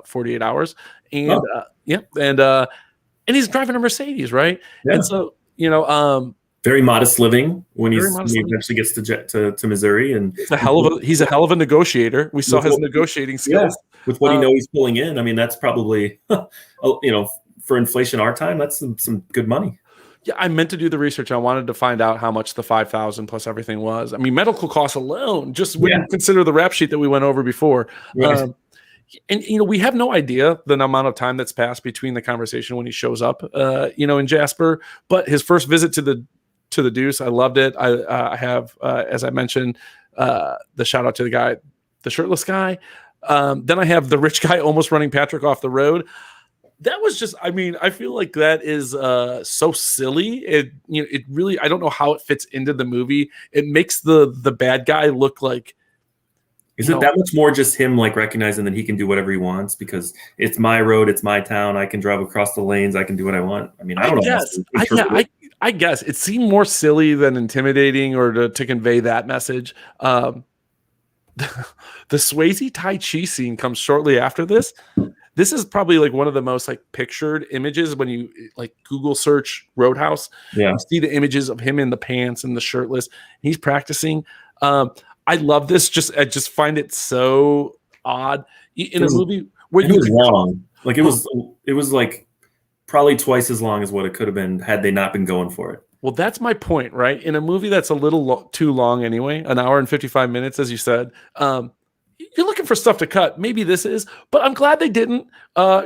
48 Hours. And, and he's driving a Mercedes. Right. Yeah. And so, very modest living when he eventually gets to Missouri, and he's a hell of a negotiator. We saw his negotiating skills with what he knows he's pulling in. I mean, that's probably for inflation our time, that's some good money. Yeah, I meant to do the research. I wanted to find out how much the $5,000 plus everything was. I mean, medical costs alone, just when you consider the rap sheet that we went over before. Right. And we have no idea the amount of time that's passed between the conversation when he shows up, in Jasper. But his first visit to the Deuce, I loved it. I have, as I mentioned, the shout out to the shirtless guy. Then I have the rich guy almost running Patrick off the road. That was just, I feel like that is so silly. It really, I don't know how it fits into the movie. It makes the bad guy look like. Is it that much more just him recognizing that he can do whatever he wants because it's my road, it's my town, I can drive across the lanes, I can do what I want? I mean, I don't know. I guess it seemed more silly than intimidating or to convey that message. The Swayze Tai Chi scene comes shortly after this. This is probably one of the most pictured images when you Google search Roadhouse. Yeah. You see the images of him in the pants and the shirtless. He's practicing. I love this. I just find it so odd in a movie where it was long. It was probably twice as long as what it could have been had they not been going for it. Well, that's my point, right? In a movie that's a little too long anyway, an hour and 55 minutes, as you said, you're looking for stuff to cut. Maybe this is, but I'm glad they didn't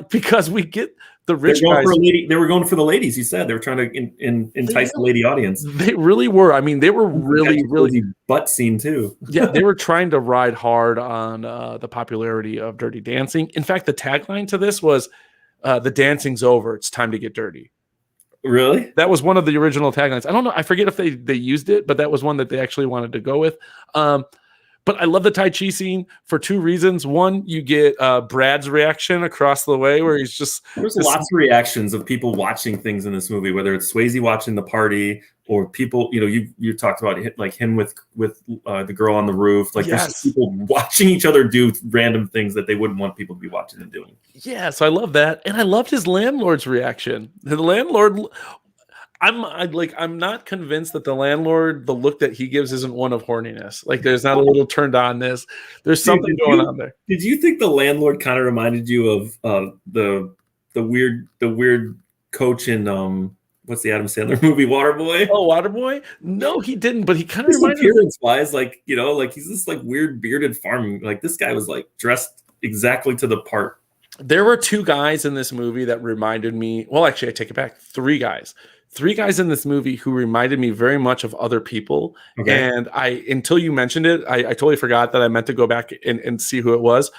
because we get the rich guys. They were going for the ladies, he said. They were trying to entice the lady audience. They really were. I mean, they were really butt scene too. Yeah, they were trying to ride hard on the popularity of Dirty Dancing. In fact, the tagline to this was, the dancing's over. It's time to get dirty. Really? That was one of the original taglines. I don't know. I forget if they used it, but that was one that they actually wanted to go with. But I love the Tai Chi scene for two reasons. One, you get Brad's reaction across the way where he's just... There's lots of reactions of people watching things in this movie, whether it's Swayze watching the party or people, you talked about him with the girl on the roof. There's people watching each other do random things that they wouldn't want people to be watching and doing. Yeah, so I love that. And I loved his landlord's reaction. The landlord... I'm not convinced that the landlord, the look that he gives isn't one of horniness. There's not a little turned on-ness. There's something going on there. Did you think the landlord kind of reminded you of the weird coach in what's the Adam Sandler movie, Waterboy? Oh, Waterboy? No, he didn't, but he kind of His reminded me. appearance-wise, like, you know, like he's this like weird bearded farm. Like this guy was like dressed exactly to the part. There were 2 guys in this movie that reminded me. Well, actually, I take it back. 3 guys. 3 guys in this movie who reminded me very much of other people. Okay. And until you mentioned it, I totally forgot that I meant to go back and see who it was.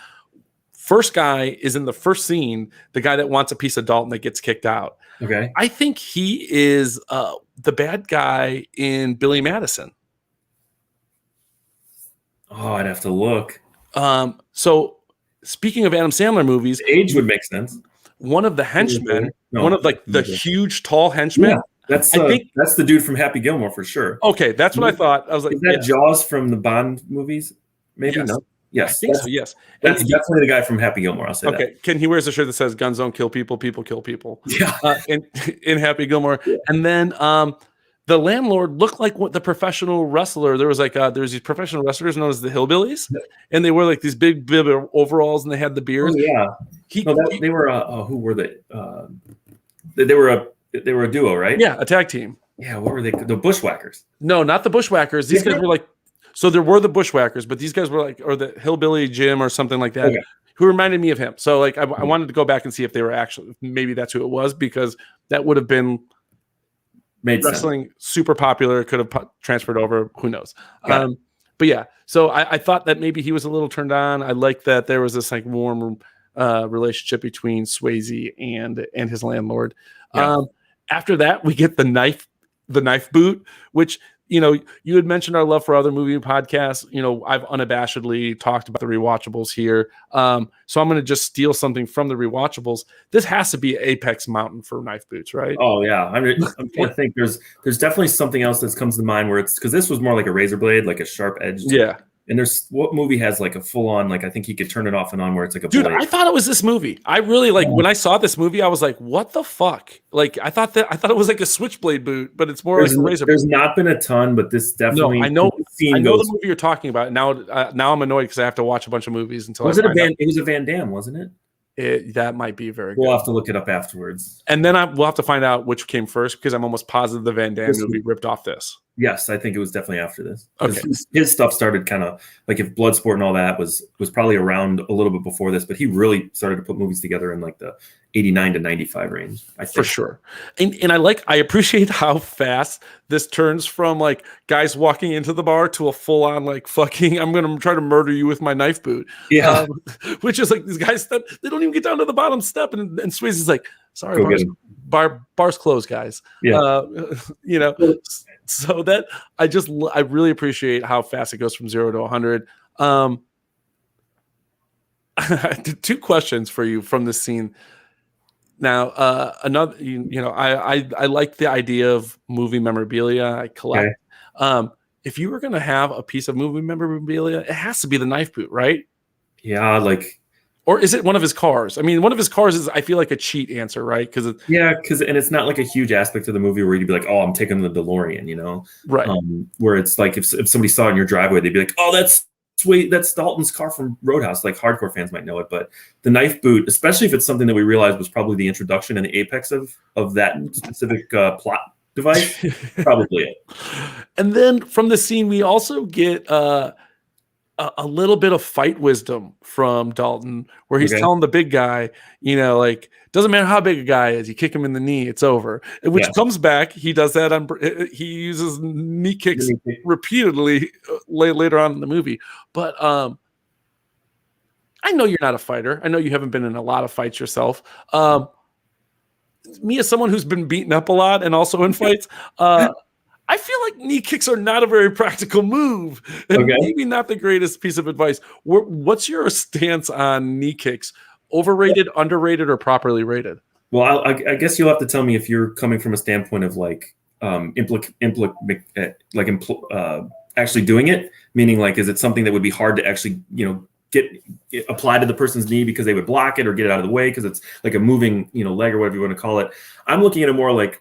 First guy is in the first scene, the guy that wants a piece of Dalton that gets kicked out. Okay. I think he is the bad guy in Billy Madison. Oh, I'd have to look. So speaking of Adam Sandler movies, The age would make sense. One of the henchmen, No, one of like the huge tall henchmen. Yeah, that's the dude from Happy Gilmore for sure. Okay, that's what I thought. I was like, is that Jaws from the Bond movies? Maybe Yes. no. Yes, I think so. Yes, that's definitely the guy from Happy Gilmore. I'll say that. Okay, he wears a shirt that says "Guns don't kill people, people kill people." Yeah. In Happy Gilmore, Yeah. and then the landlord looked like what the professional wrestler. There was like there's these professional wrestlers known as the Hillbillies, and they wore like these big overalls and they had the beards. Oh, yeah. They were who were they? They were a duo, right? Yeah, a tag team. Yeah, what were they? The Bushwhackers. No, not the Bushwhackers. These guys were like, so there were the Bushwhackers, but these guys were like, or the Hillbilly Jim or something like that, who reminded me of him. So like, I wanted to go back and see if they were actually, maybe that's who it was, because that would have been wrestling super popular. Could have transferred over. Who knows? But yeah, so I thought that maybe he was a little turned on. I like that there was this like warm relationship between Swayze and his landlord. Yeah. After that, we get the knife boot, which, you know, you had mentioned our love for other movie podcasts. You know, I've unabashedly talked about the rewatchables here. So I'm going to just steal something from the rewatchables. This has to be Apex Mountain for knife boots, right? Oh yeah, I'm trying to think. There's definitely something else that comes to mind where it's because this was more like a razor blade, like a sharp edge. Yeah. And there's what movie has like a full on, like I think you could turn it off and on where it's like a dude. blade. I thought it was this movie. I really like when I saw this movie. I was like, "What the fuck?" Like I thought it was like a switchblade boot, but it's more like a razor. There's not been a ton, but this definitely. No, I know the movie you're talking about. Now I'm annoyed because I have to watch a bunch of movies until it was a Van Damme, wasn't it? That might be very good. We'll have to look it up afterwards. And then we'll have to find out which came first because I'm almost positive the Van Damme movie ripped off this. Yes, I think it was definitely after this. Okay. His stuff started kind of like if Bloodsport and all that was probably around a little bit before this, but he really started to put movies together in like the 89 to 95 range. I think. For sure. And I appreciate how fast this turns from like guys walking into the bar to a full on like fucking I'm gonna try to murder you with my knife boot. Yeah. Which is like these guys they don't even get down to the bottom step and Swayze is like, sorry, bar's closed, guys. Yeah. You know, so that I really appreciate how fast it goes from 0 to 100. Two questions for you from this scene. Now, another, I like the idea of movie memorabilia. I collect. Okay. If you were going to have a piece of movie memorabilia, it has to be the knife boot, right? Yeah, like. Or is it one of his cars? I mean, one of his cars is, I feel like, a cheat answer, right? Because and it's not like a huge aspect of the movie where you'd be like, oh, I'm taking the DeLorean, you know? Right. Where it's like if somebody saw it in your driveway, they'd be like, oh, that's sweet. That's Dalton's car from Roadhouse. Like hardcore fans might know it, but the knife boot, especially if it's something that we realized was probably the introduction and the apex of that specific plot device, probably it. And then from the scene, we also get a little bit of fight wisdom from Dalton, where he's telling the big guy, like, doesn't matter how big a guy is, you kick him in the knee, it's over. Which comes back. He does that he uses knee kicks repeatedly later on in the movie. But I know you're not a fighter. I know you haven't been in a lot of fights yourself. Me as someone who's been beaten up a lot and also in fights, I feel like knee kicks are not a very practical move, and maybe not the greatest piece of advice. What's your stance on knee kicks? Overrated, underrated, or properly rated? Well, I guess you'll have to tell me if you're coming from a standpoint of like actually doing it, meaning like, is it something that would be hard to actually, get applied to the person's knee because they would block it or get it out of the way because it's like a moving, leg or whatever you want to call it. I'm looking at it more like,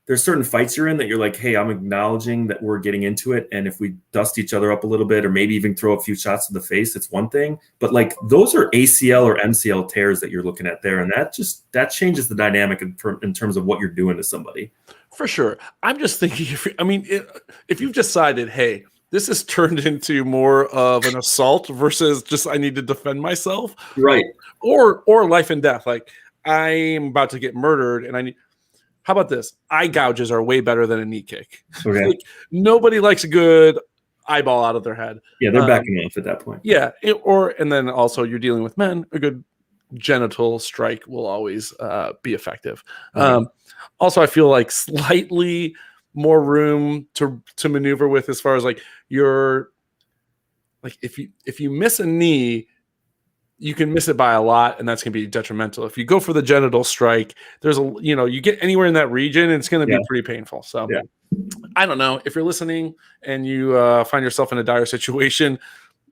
there's certain fights you're in that you're like, hey, I'm acknowledging that we're getting into it. And if we dust each other up a little bit or maybe even throw a few shots to the face, it's one thing. But like those are ACL or MCL tears that you're looking at there. And that changes the dynamic in terms of what you're doing to somebody. For sure. I'm just thinking, if you've decided, hey, this has turned into more of an assault versus just I need to defend myself, Right. or life and death. Like I'm about to get murdered, and I need. How about this? Eye gouges are way better than a knee kick. Okay. Like, nobody likes a good eyeball out of their head. Yeah, they're backing off at that point. Yeah, and then also you're dealing with men. A good genital strike will always be effective. Right. Also, I feel like slightly more room to maneuver with as far as like your like if you miss a knee, you can miss it by a lot, and that's going to be detrimental. If you go for the genital strike, there's you get anywhere in that region, it's going to be pretty painful. So I don't know if you're listening and you find yourself in a dire situation.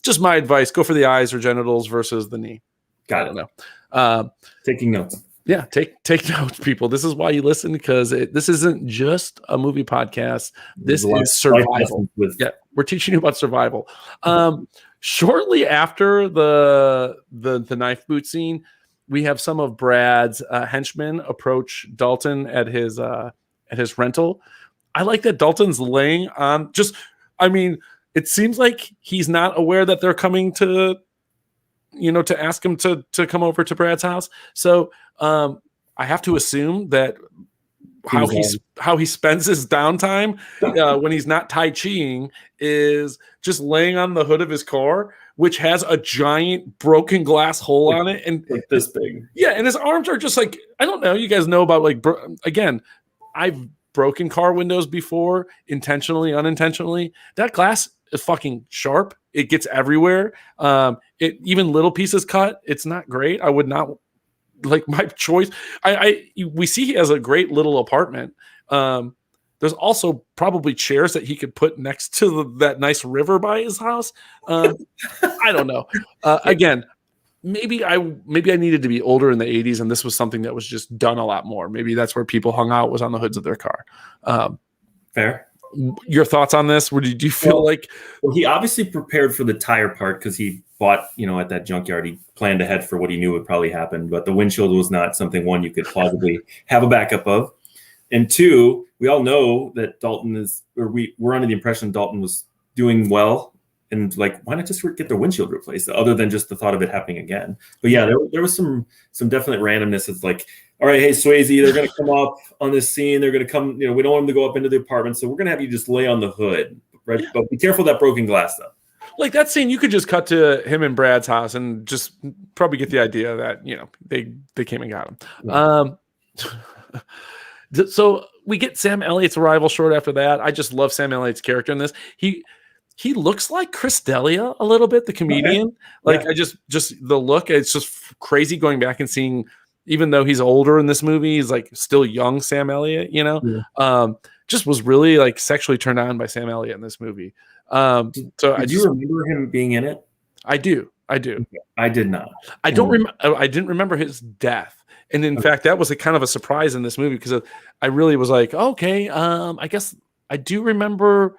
Just my advice: go for the eyes or genitals versus the knee. Got it. Know. Taking notes. Yeah, take notes, people. This is why you listen, because this isn't just a movie podcast. This is survival. Yeah, we're teaching you about survival. Shortly after the knife boot scene, we have some of Brad's henchmen approach Dalton at his rental. I like that Dalton's laying on. It seems like he's not aware that they're coming to ask him to come over to Brad's house. So I have to assume that how he spends his downtime when he's not Tai Chiing is just laying on the hood of his car, which has a giant broken glass hole on it, and like this big. Yeah, and his arms are just like, I don't know. You guys know about again, I've broken car windows before, intentionally, unintentionally. That glass is fucking sharp. It gets everywhere. Even little pieces cut. It's not great. I would not like my choice. We see he has a great little apartment. There's also probably chairs that he could put next to that nice river by his house. I don't know. Again, maybe I needed to be older in the 80s, and this was something that was just done a lot more. Maybe that's where people hung out, was on the hoods of their car. Fair. Your thoughts on this? Did you feel like? Well, he obviously prepared for the tire part because he bought, at that junkyard. He planned ahead for what he knew would probably happen. But the windshield was not something, one, you could plausibly have a backup of. And two, we all know that we're under the impression Dalton was doing well. And like, why not just get the windshield replaced, other than just the thought of it happening again? But yeah, there was some definite randomness. It's like, all right, hey, Swayze, they're going to come up on this scene. They're going to come, we don't want them to go up into the apartment. So we're going to have you just lay on the hood, right? Yeah. But be careful of that broken glass, though. Like that scene, you could just cut to him in Brad's house and just probably get the idea that, they came and got him. Yeah. So we get Sam Elliott's arrival short after that. I just love Sam Elliott's character in this. He looks like Chris D'Elia a little bit, the comedian. Okay. Like I just the look, it's just crazy going back and seeing, even though he's older in this movie, he's like still young Sam Elliott, Yeah. Just was really like sexually turned on by Sam Elliott in this movie. So Did you remember him being in it? I do. Okay. I did not. I didn't remember his death. And in fact, that was a kind of a surprise in this movie, because I really was like, okay, I guess I do remember.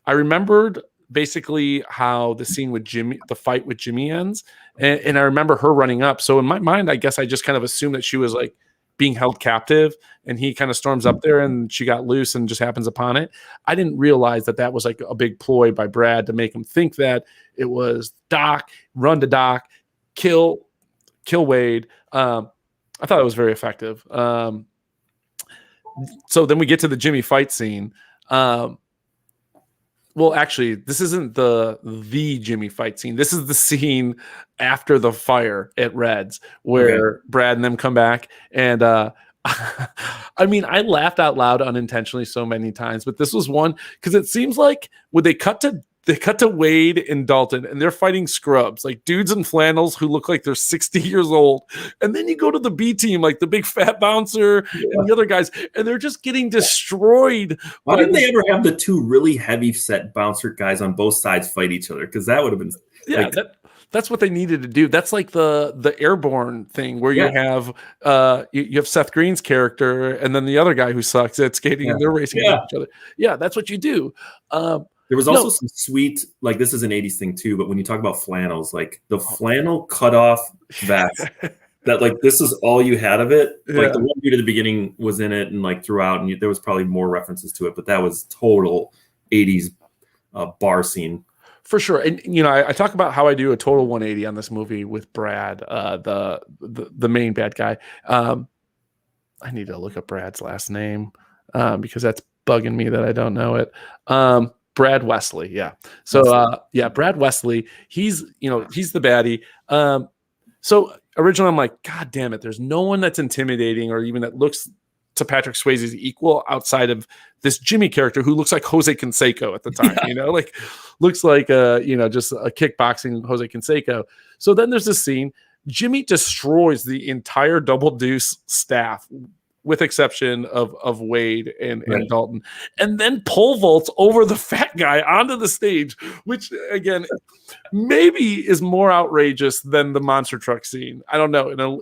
I remembered basically how the scene with Jimmy, the fight with Jimmy ends. And I remember her running up. So in my mind, I guess I just kind of assumed that she was like being held captive, and he kind of storms up there and she got loose and just happens upon it. I didn't realize that was like a big ploy by Brad to make him think that it was Doc, run to Doc, kill Wade. I thought it was very effective. So then we get to the Jimmy fight scene. Well, actually, this isn't the Jimmy fight scene. This is the scene after the fire at Red's, where Brad and them come back. And I mean, I laughed out loud unintentionally so many times, but this was one, because it seems like when they cut to Wade and Dalton, and they're fighting scrubs, like dudes in flannels who look like they're 60 years old. And then you go to the B team, like the big fat bouncer and the other guys, and they're just getting destroyed. Why didn't they ever have the two really heavy set bouncer guys on both sides fight each other? Because that would have been that's what they needed to do. That's like the Airborne thing, where you have you have Seth Green's character and then the other guy who sucks at skating, and they're racing against each other. Yeah, that's what you do. There was also some sweet, like, this is an 80s thing too, but when you talk about flannels, like the flannel cutoff vest that like this is all you had of it. Yeah. Like the one dude at the beginning was in it and like throughout, and there was probably more references to it, but that was total 80s bar scene. For sure. And I talk about how I do a total 180 on this movie with Brad, the main bad guy. I need to look up Brad's last name because that's bugging me that I don't know it. Brad Wesley, yeah. So Brad Wesley, he's the baddie. So originally I'm like, God damn it, there's no one that's intimidating or even that looks to Patrick Swayze's equal outside of this Jimmy character who looks like Jose Canseco at the time, like looks like just a kickboxing Jose Canseco. So then there's this scene. Jimmy destroys the entire Double Deuce staff with exception of Wade and Dalton, and then pole vaults over the fat guy onto the stage, which again maybe is more outrageous than the monster truck scene. I don't know.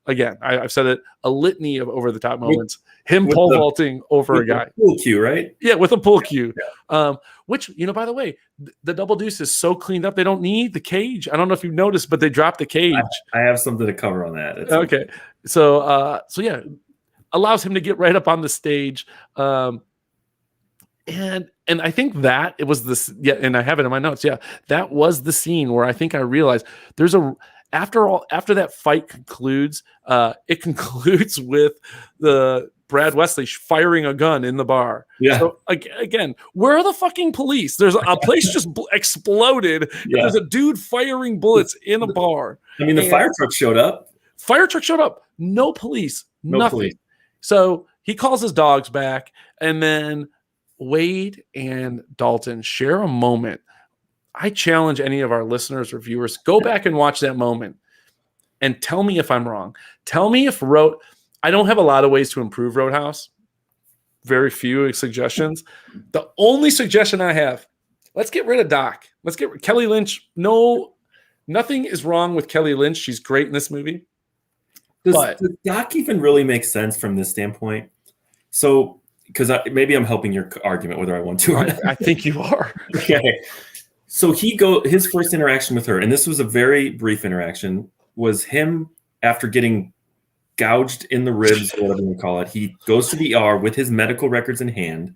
Again, I've said it, a litany of over the top moments. Him pole vaulting over a guy. Pool cue, right? Yeah, with a pool cue. Yeah. Which, by the way, the Double Deuce is so cleaned up, they don't need the cage. I don't know if you've noticed, but they dropped the cage. I have something to cover on that. Okay. So yeah, allows him to get right up on the stage. And I think that it was this, and I have it in my notes. Yeah, that was the scene where I think I realized after that fight concludes, it concludes with the Brad Wesley firing a gun in the bar. Yeah. So again, where are the fucking police? There's a place just exploded. Yeah. There's a dude firing bullets in a bar. I mean, the fire truck showed up. No police. Nothing. Police. So he calls his dogs back, and then Wade and Dalton share a moment. I challenge any of our listeners or viewers, go back and watch that moment and tell me if I'm wrong. Tell me if I don't have a lot of ways to improve Roadhouse. Very few suggestions. The only suggestion I have, let's get rid of Doc. Let's get Kelly Lynch. No, nothing is wrong with Kelly Lynch. She's great in this movie. Does Doc even really make sense from this standpoint? So, because maybe I'm helping your argument whether I want to or not. I think you are. Okay. So his first interaction with her, and this was a very brief interaction, was him after getting gouged in the ribs, or whatever you call it. He goes to the ER with his medical records in hand,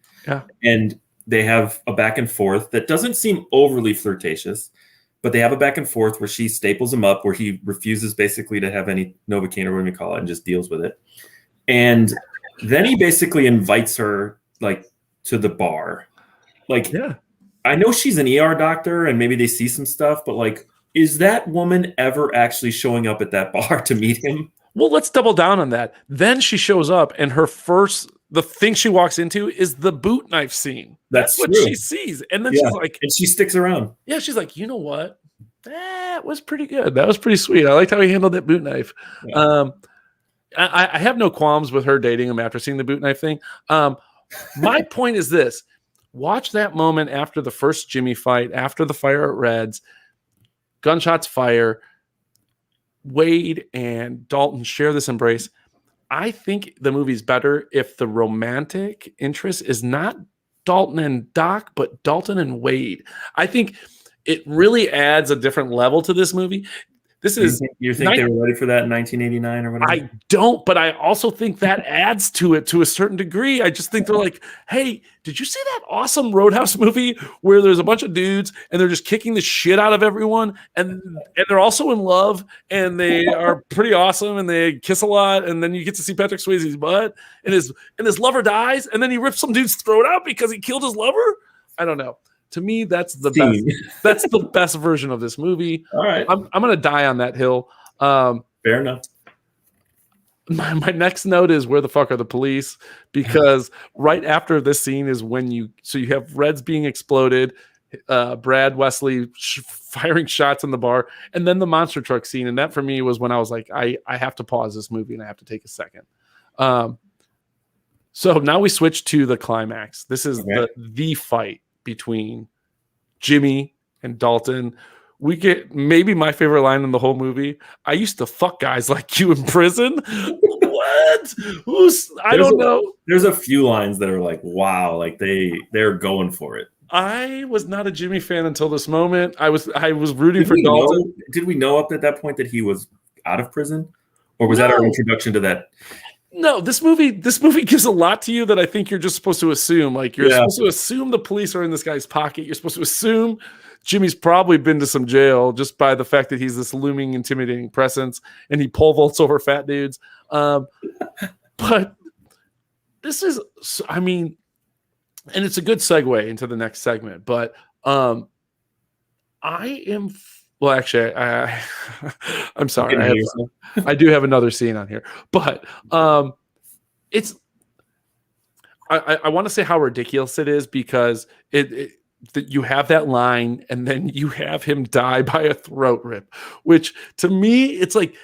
and they have a back and forth that doesn't seem overly flirtatious, but they have a back and forth where she staples him up, where he refuses basically to have any Novocaine or whatever you call it, and just deals with it. And then he basically invites her to the bar. I know she's an ER doctor and maybe they see some stuff, but is that woman ever actually showing up at that bar to meet him? Well, let's double down on that. Then she shows up and the thing she walks into is the boot knife scene. That's what she sees. And then she's like, and she sticks around. Yeah. She's like, you know what? That was pretty good. That was pretty sweet. I liked how he handled that boot knife. Yeah. I have no qualms with her dating him after seeing the boot knife thing. My point is this. Watch that moment after the first Jimmy fight, after the fire at Red's, gunshots fire, Wade and Dalton share this embrace. I think the movie's better if the romantic interest is not Dalton and Doc, but Dalton and Wade. I think it really adds a different level to this movie. You think they were ready for that in 1989 or whatever? I don't, but I also think that adds to it to a certain degree. I just think they're like, hey, did you see that awesome Roadhouse movie where there's a bunch of dudes and they're just kicking the shit out of everyone and they're also in love and they are pretty awesome and they kiss a lot and then you get to see Patrick Swayze's butt and his lover dies and then he rips some dude's throat out because he killed his lover? I don't know. To me, that's the best. That's the best version of this movie. All right, I'm gonna die on that hill. Fair enough. My next note is where the fuck are the police? Because right after this scene is when you have Reds being exploded, Brad Wesley firing shots in the bar, and then the monster truck scene. And that for me was when I was like, I have to pause this movie and I have to take a second. So now we switch to the climax. This is the fight between Jimmy and Dalton. We get maybe my favorite line in the whole movie. I used to fuck guys like you in prison. What? I don't know. There's a few lines that are like, wow, they're going for it. I was not a Jimmy fan until this moment. I was rooting for Dalton. Did we know up at that point that he was out of prison, or was that our introduction to that? No, this movie gives a lot to you that I think you're just supposed to assume. Like you're supposed to assume the police are in this guy's pocket. You're supposed to assume Jimmy's probably been to some jail just by the fact that he's this looming, intimidating presence, and he pole vaults over fat dudes. But this is, I mean. And it's a good segue into the next segment, but I'm sorry. I do have another scene on here, but it's I want to say how ridiculous it is because that you have that line and then you have him die by a throat rip, which to me it's like,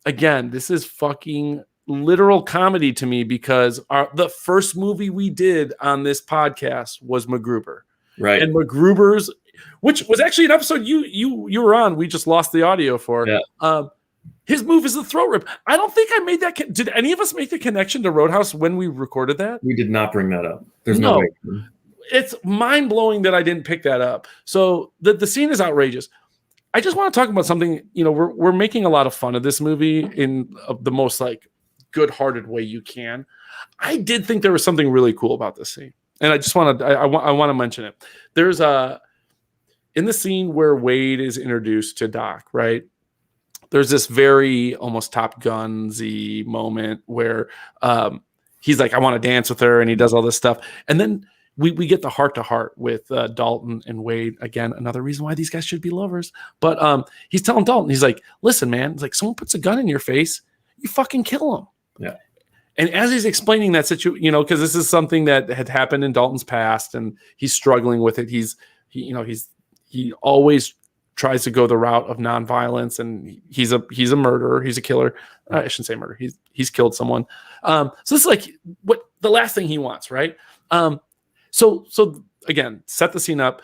again, this is fucking literal comedy to me because the first movie we did on this podcast was MacGruber, right? And MacGruber's, which was actually an episode you were on. We just lost the audio for. Yeah. His move is the throat rip. I don't think I made that. Did any of us make the connection to Roadhouse when we recorded that? We did not bring that up. There's no way. It's mind blowing that I didn't pick that up. So the scene is outrageous. I just want to talk about something. You know, we're making a lot of fun of this movie in the most like good-hearted way you can. I did think there was something really cool about this scene, and I just want to I want to mention it. There's in the scene where Wade is introduced to Doc, right? There's this very almost Top Gun-y moment where he's like, I want to dance with her, and he does all this stuff, and then we get the heart-to-heart with Dalton and Wade. Again, another reason why these guys should be lovers. But he's telling Dalton, he's like, listen, man, it's like someone puts a gun in your face, you fucking kill him. Yeah. And as he's explaining that situation, you know, because this is something that had happened in Dalton's past and he's struggling with it. He always tries to go the route of nonviolence, and he's a murderer. He's a killer. I shouldn't say murder. He's killed someone. So this is like what the last thing he wants, right? So again, set the scene up.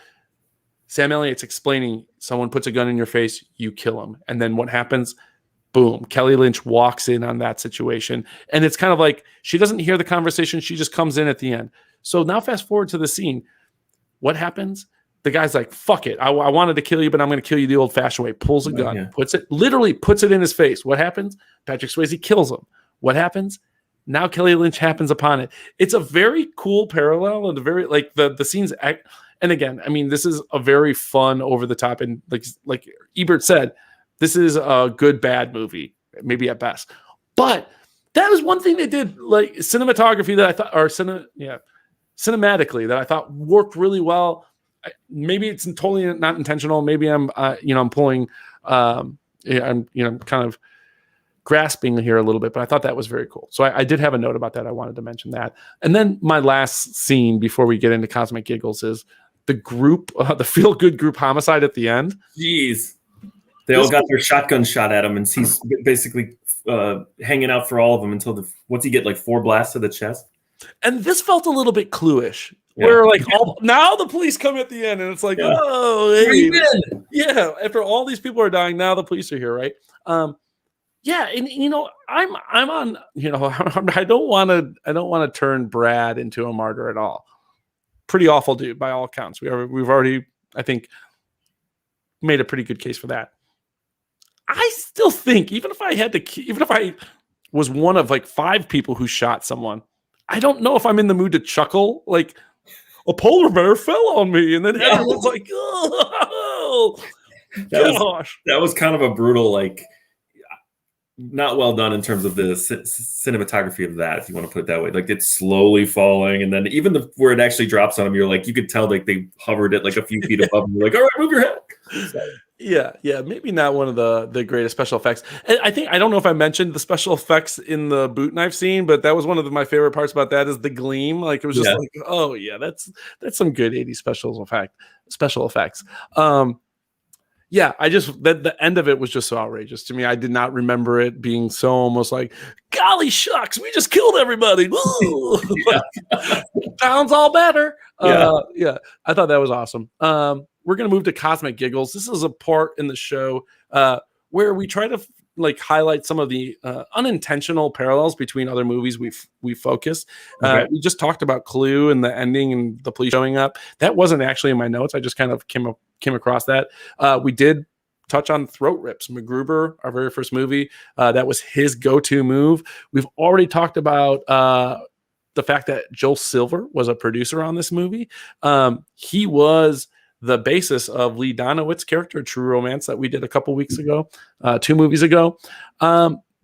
Sam Elliott's explaining someone puts a gun in your face, you kill him. And then what happens? Boom. Kelly Lynch walks in on that situation. And it's kind of like she doesn't hear the conversation. She just comes in at the end. So now fast forward to the scene. What happens? The guy's like, fuck it. I wanted to kill you, but I'm going to kill you the old-fashioned way. Pulls a gun, puts it in his face. What happens? Patrick Swayze kills him. What happens? Now Kelly Lynch happens upon it. It's a very cool parallel and a very like the scenes. And again, I mean, this is a very fun, over the top, and like Ebert said, this is a good bad movie, maybe at best. But that was one thing they did, like cinematography that I thought, or cinematically that I thought worked really well. Maybe it's totally not intentional. Maybe I'm pulling, I'm kind of grasping here a little bit, but I thought that was very cool. So I did have a note about that. I wanted to mention that. And then my last scene before we get into Cosmic Giggles is the group, the feel-good group homicide at the end. Jeez. They all got their shotgun shot at him, and he's basically hanging out for all of them until what's he get, like 4 blasts to the chest? And this felt a little bit Clue-ish, where like now the police come at the end, and it's like, oh, hey. Where you been? Yeah, after all these people are dying, now the police are here, right? Yeah, and I'm on. I don't want to turn Brad into a martyr at all. Pretty awful dude by all accounts. We've already, I think, made a pretty good case for that. I still think even if I was one of like 5 people who shot someone, I don't know if I'm in the mood to chuckle like a polar bear fell on me, and then everyone's like, oh gosh. That was kind of a brutal, like, not well done in terms of the cinematography of that, if you want to put it that way. Like, it's slowly falling, and then even where it actually drops on him, you're like, you could tell like they hovered it like a few feet above him. You're like, all right, move your head. So. Yeah, maybe not one of the greatest special effects. And I don't know if I mentioned the special effects in the boot knife scene, but that was one of my favorite parts about that is the gleam. Like, it was just like, oh yeah, that's some good 80s special effects. Yeah, I just the end of it was just so outrageous to me. I did not remember it being so almost like, golly shucks, we just killed everybody. Sounds all better. Yeah, I thought that was awesome. We're going to move to Cosmic Giggles. This is a part in the show where we try to like highlight some of the unintentional parallels between other movies we focused. Okay. We just talked about Clue and the ending and the police showing up. That wasn't actually in my notes. I just kind of came across that. We did touch on Throat Rips, MacGruber, our very first movie. That was his go-to move. We've already talked about the fact that Joel Silver was a producer on this movie. He was the basis of Lee Donowitz's character, True Romance, that we did a couple weeks ago, 2 movies ago.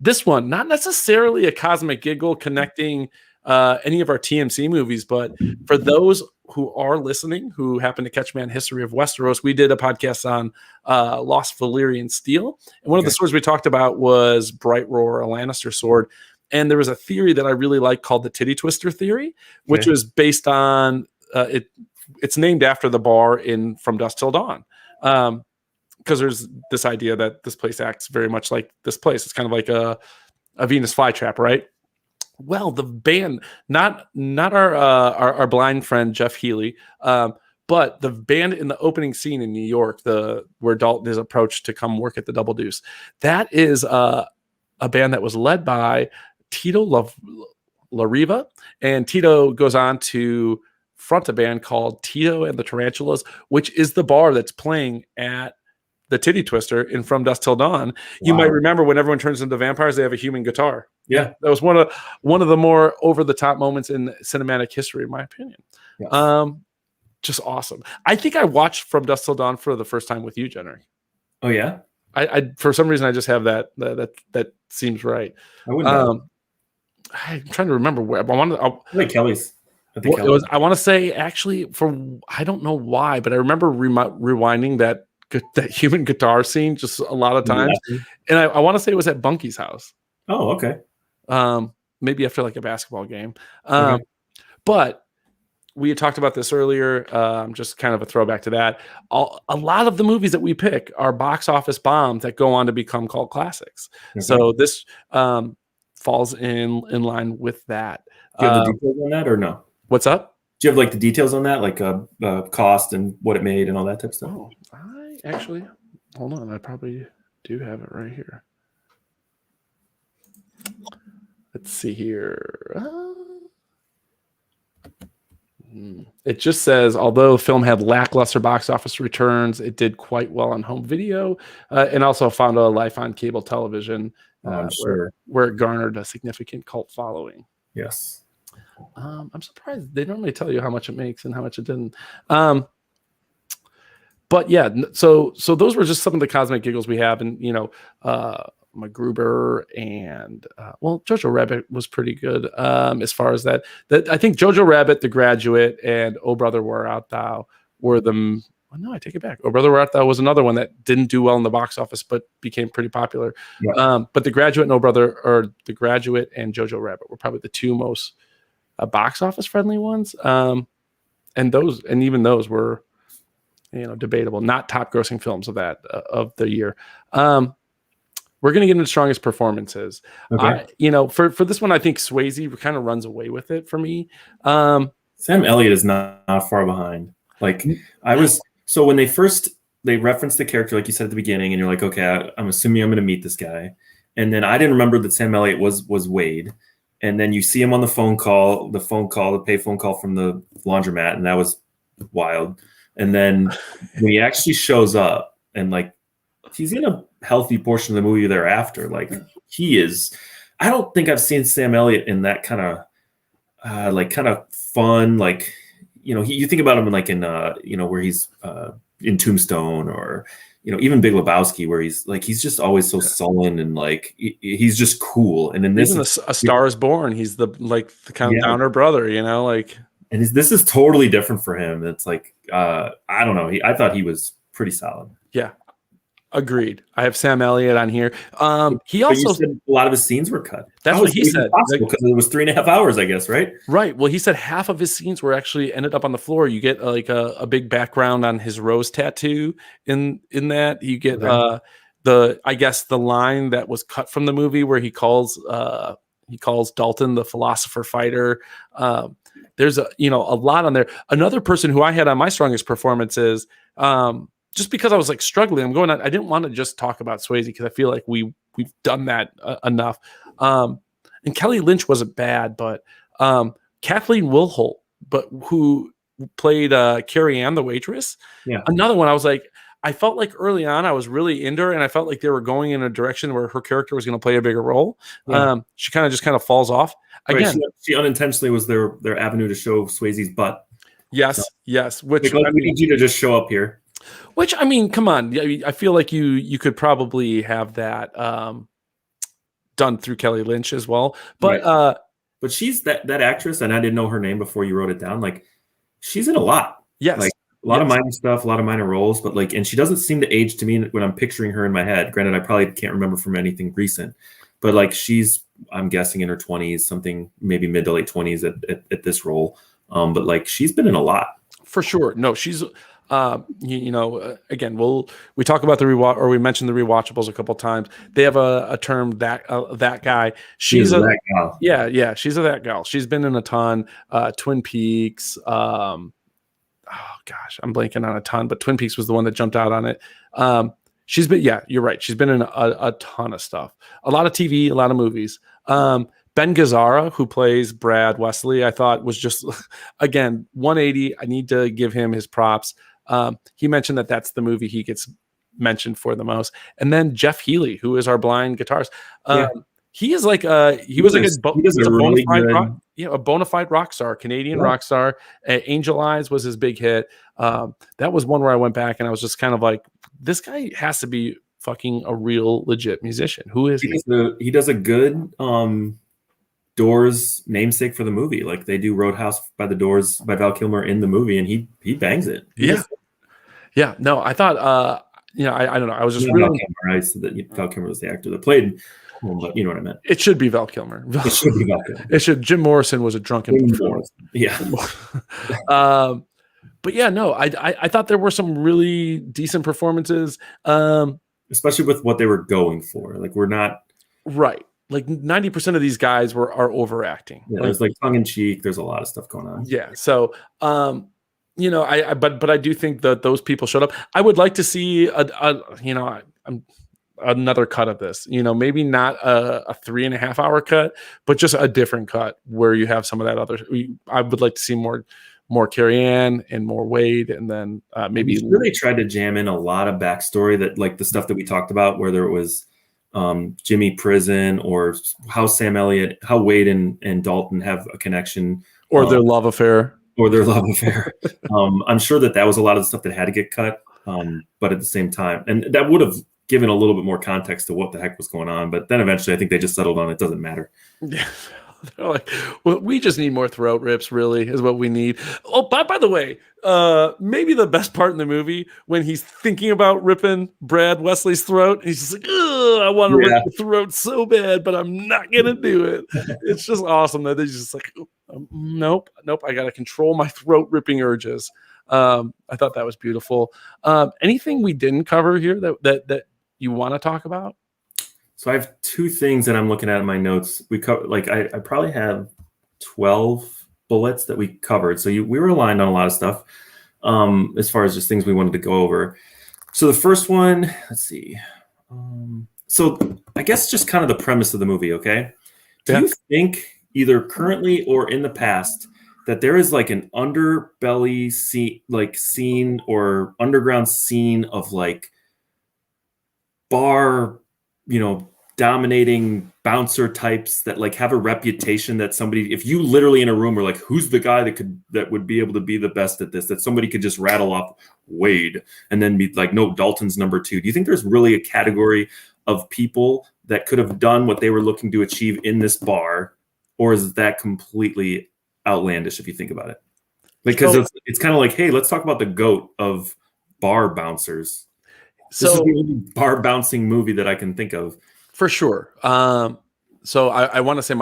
This one, not necessarily a cosmic giggle connecting any of our TMC movies, but for those who are listening, who happen to catch me on History of Westeros, we did a podcast on Lost Valyrian Steel. And one of the swords we talked about was Bright Roar, a Lannister sword. And there was a theory that I really like called the Titty Twister theory, which was based on it's named after the bar in From Dusk Till Dawn. Because there's this idea that this place acts very much like this place. It's kind of like a Venus flytrap, right? Well, the band, not our blind friend Jeff Healy, but the band in the opening scene in New York, where Dalton is approached to come work at the Double Deuce, that is a band that was led by Tito La Riva, and Tito goes on to front a band called Tito and the Tarantulas, which is the bar that's playing at the Titty Twister in From Dusk Till Dawn. Wow. You might remember when everyone turns into vampires, they have a human guitar. Yeah, that was one of the more over the top moments in cinematic history, in my opinion. Yes. Just awesome. I think I watched From Dusk Till Dawn for the first time with you, Jennrich. Oh yeah. I for some reason I just have that seems right. I wouldn't. I'm trying to remember where. I like Kelly's. I want to say actually I don't know why, but I remember rewinding that human guitar scene just a lot of times, and I want to say it was at Bunky's house. Oh, okay. Maybe after like a basketball game. But we had talked about this earlier. Just kind of a throwback to that. A lot of the movies that we pick are box office bombs that go on to become cult classics. Okay. So this falls in line with that. Do you have the details on that or no? What's up? Do you have like the details on that, like cost and what it made and all that type of stuff? Oh, I actually, hold on. I probably do have it right here. Let's see here. It just says, although the film had lackluster box office returns, it did quite well on home video and also found a life on cable television where it garnered a significant cult following. Yes. I'm surprised they normally tell you how much it makes and how much it didn't. But yeah, so those were just some of the cosmic giggles we have, and MacGruber and Jojo Rabbit was pretty good as far as that. I think Jojo Rabbit, The Graduate, and Oh Brother Where Art Thou were the. No, I take it back. Oh Brother Where Art Thou was another one that didn't do well in the box office, but became pretty popular. Yeah. But The Graduate and Oh Brother, or The Graduate and Jojo Rabbit, were probably the 2 most box office friendly ones. And even those were, debatable, not top grossing films of the year. We're going to get into the strongest performances. Okay. For this one, I think Swayze kind of runs away with it for me. Sam Elliott is not far behind. Like so when they referenced the character, like you said at the beginning, and you're like, okay, I'm assuming I'm going to meet this guy. And then I didn't remember that Sam Elliott was Wade. And then you see him on the pay phone call from the laundromat, and that was wild. And then when he actually shows up, and like he's in a healthy portion of the movie thereafter, like he is. I don't think I've seen Sam Elliott in that kind of fun, like you think about him in where he's in Tombstone, or even Big Lebowski, where he's just always so sullen and like he's just cool. And in this, A Star Is Born, he's the kind of downer brother, And this is totally different for him. It's like I don't know. I thought he was pretty solid. Yeah, agreed. I have Sam Elliott on here. He also said a lot of his scenes were cut. That's what he said, because it was 3.5 hours, I guess, right? Right. Well, he said half of his scenes were actually ended up on the floor. You get like a big background on his rose tattoo in that. You get the line that was cut from the movie where he calls Dalton the philosopher fighter. There's a lot on there. Another person who I had on my strongest performances, just because I was like struggling, I didn't want to just talk about Swayze because I feel like we done that enough. And Kelly Lynch wasn't bad, but Kathleen Wilholt, but who played Carrie Ann, the waitress. Yeah. Another one. I was like, I felt like early on I was really into her, and I felt like they were going in a direction where her character was going to play a bigger role. Yeah. She kind of falls off again. Right, she unintentionally was their avenue to show Swayze's butt. Yes, so, yes. Which we need you to just show up here. Which, I mean, come on. I feel like you could probably have that done through Kelly Lynch as well. But right. But she's that actress, and I didn't know her name before you wrote it down. Like, she's in a lot. Yes. Like a lot of minor stuff, a lot of minor roles, but like, and she doesn't seem to age to me when I'm picturing her in my head. Granted, I probably can't remember from anything recent, but like I'm guessing in her 20s, something maybe mid to late 20s at this role. But like, she's been in a lot. For sure. No, she's again, we talk about the rewatch, or we mentioned the rewatchables a couple times. They have a term that guy. She's a that gal. Yeah, she's a that gal. She's been in a ton. Twin Peaks. Oh gosh, I'm blanking on a ton, but Twin Peaks was the one that jumped out on it. She's been, you're right. She's been in a ton of stuff, a lot of TV, a lot of movies. Ben Gazzara, who plays Brad Wesley, I thought was just, again, 180. I need to give him his props. He mentioned that that's the movie he gets mentioned for the most. And then Jeff Healey, who is our blind guitarist. He is like a bona fide rock star, Canadian rock star. Angel Eyes was his big hit. That was one where I went back and I was just kind of like, this guy has to be fucking a real legit musician. Who is he? He does a good Doors namesake for the movie. Like, they do Roadhouse by the Doors by Val Kilmer in the movie, and he bangs it. Yeah. No, I thought I don't know. I was just really Val Kilmer. I said that Val Kilmer was the actor that played. But you know what I meant. It should be Val Kilmer. It should be Val Kilmer. It should. Jim Morrison was a drunken performer. Yeah. But yeah, no, I thought there were some really decent performances. Especially with what they were going for. Like, we're not right. Like 90% of these guys are overacting. Yeah, there's like tongue in cheek. There's a lot of stuff going on. Yeah. So but I do think that those people showed up. I would like to see another cut of this, maybe not a 3.5 hour cut, but just a different cut where you have some of that other. I would like to see more Carrie Ann and more Wade, and then maybe really tried to jam in a lot of backstory that, like, the stuff that we talked about, whether it was Jimmy Prison or how Sam Elliott, how Wade and Dalton have a connection, or their love affair. I'm sure that was a lot of the stuff that had to get cut, but at the same time, and that would have given a little bit more context to what the heck was going on. But then eventually I think they just settled on it doesn't matter. Yeah. They're like, well, we just need more throat rips, really, is what we need. Oh, by the way, maybe the best part in the movie when he's thinking about ripping Brad Wesley's throat, and he's just like, I want to rip the throat so bad, but I'm not going to do it. It's just awesome that he's just like, nope, I got to control my throat ripping urges. I thought that was beautiful. Anything we didn't cover here that you want to talk about? So I have two things that I'm looking at in my notes. We cover, like, I probably have 12 bullets that we covered. So we were aligned on a lot of stuff as far as just things we wanted to go over. So the first one, let's see. So I guess just kind of the premise of the movie, okay? Do you think either currently or in the past that there is like an underbelly scene or underground scene of like bar, dominating bouncer types that like have a reputation that somebody, if you literally in a room were like, who's the guy that would be able to be the best at this, that somebody could just rattle off Wade and then be like, no, Dalton's number 2. Do you think there's really a category of people that could have done what they were looking to achieve in this bar? Or is that completely outlandish if you think about it? Because it's kind of like, hey, let's talk about the GOAT of bar bouncers. This is the only bar bouncing movie that I can think of. For sure. So I want to say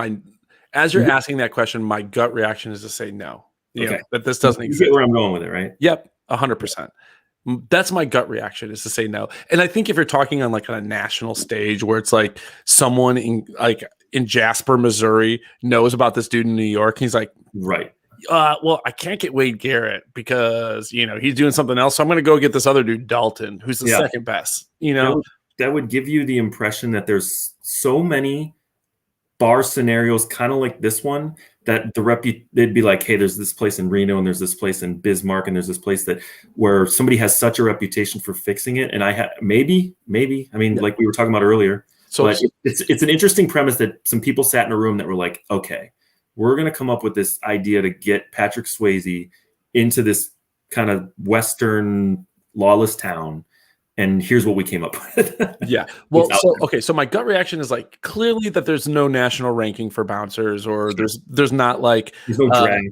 as you're asking that question, my gut reaction is to say no. That this doesn't exist. You get where I'm going with it, right? Yep, 100%. That's my gut reaction, is to say no. And I think if you're talking on like a national stage where it's like someone in Jasper, Missouri knows about this dude in New York, he's like, right. Well, I can't get Wade Garrett because he's doing something else. So I'm going to go get this other dude, Dalton, who's the second best. would give you the impression that there's so many bar scenarios kind of like this one that they'd be like, hey, there's this place in Reno and there's this place in Bismarck and there's this place where somebody has such a reputation for fixing it. And maybe, I mean, like we were talking about earlier, so but it's an interesting premise that some people sat in a room that were like, okay, we're going to come up with this idea to get Patrick Swayze into this kind of Western lawless town. And here's what we came up with. Yeah. Well, so my gut reaction is like clearly that there's no national ranking for bouncers, or there's not like there's no drag.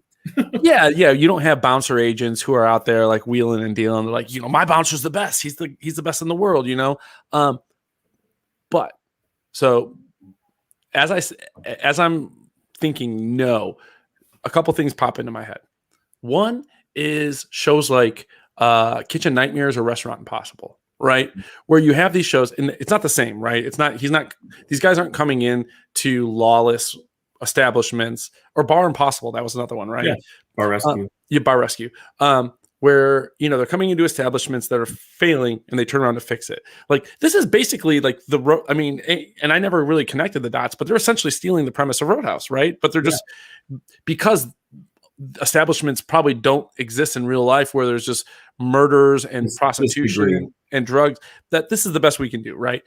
yeah. You don't have bouncer agents who are out there like wheeling and dealing. They're like, my bouncer's the best. He's the best in the world, But so as I'm thinking, no, a couple things pop into my head. One is shows like Kitchen Nightmares or Restaurant Impossible. Right, where you have these shows, and it's not the same, right? These guys aren't coming in to lawless establishments, or Bar Impossible. That was another one, right? Yeah, Bar Rescue. Bar Rescue. Where they're coming into establishments that are failing, and they turn around to fix it. Like this is basically like and I never really connected the dots, but they're essentially stealing the premise of Roadhouse, right? But they're just because establishments probably don't exist in real life where there's just murders and prostitution and drugs, that this is the best we can do, right?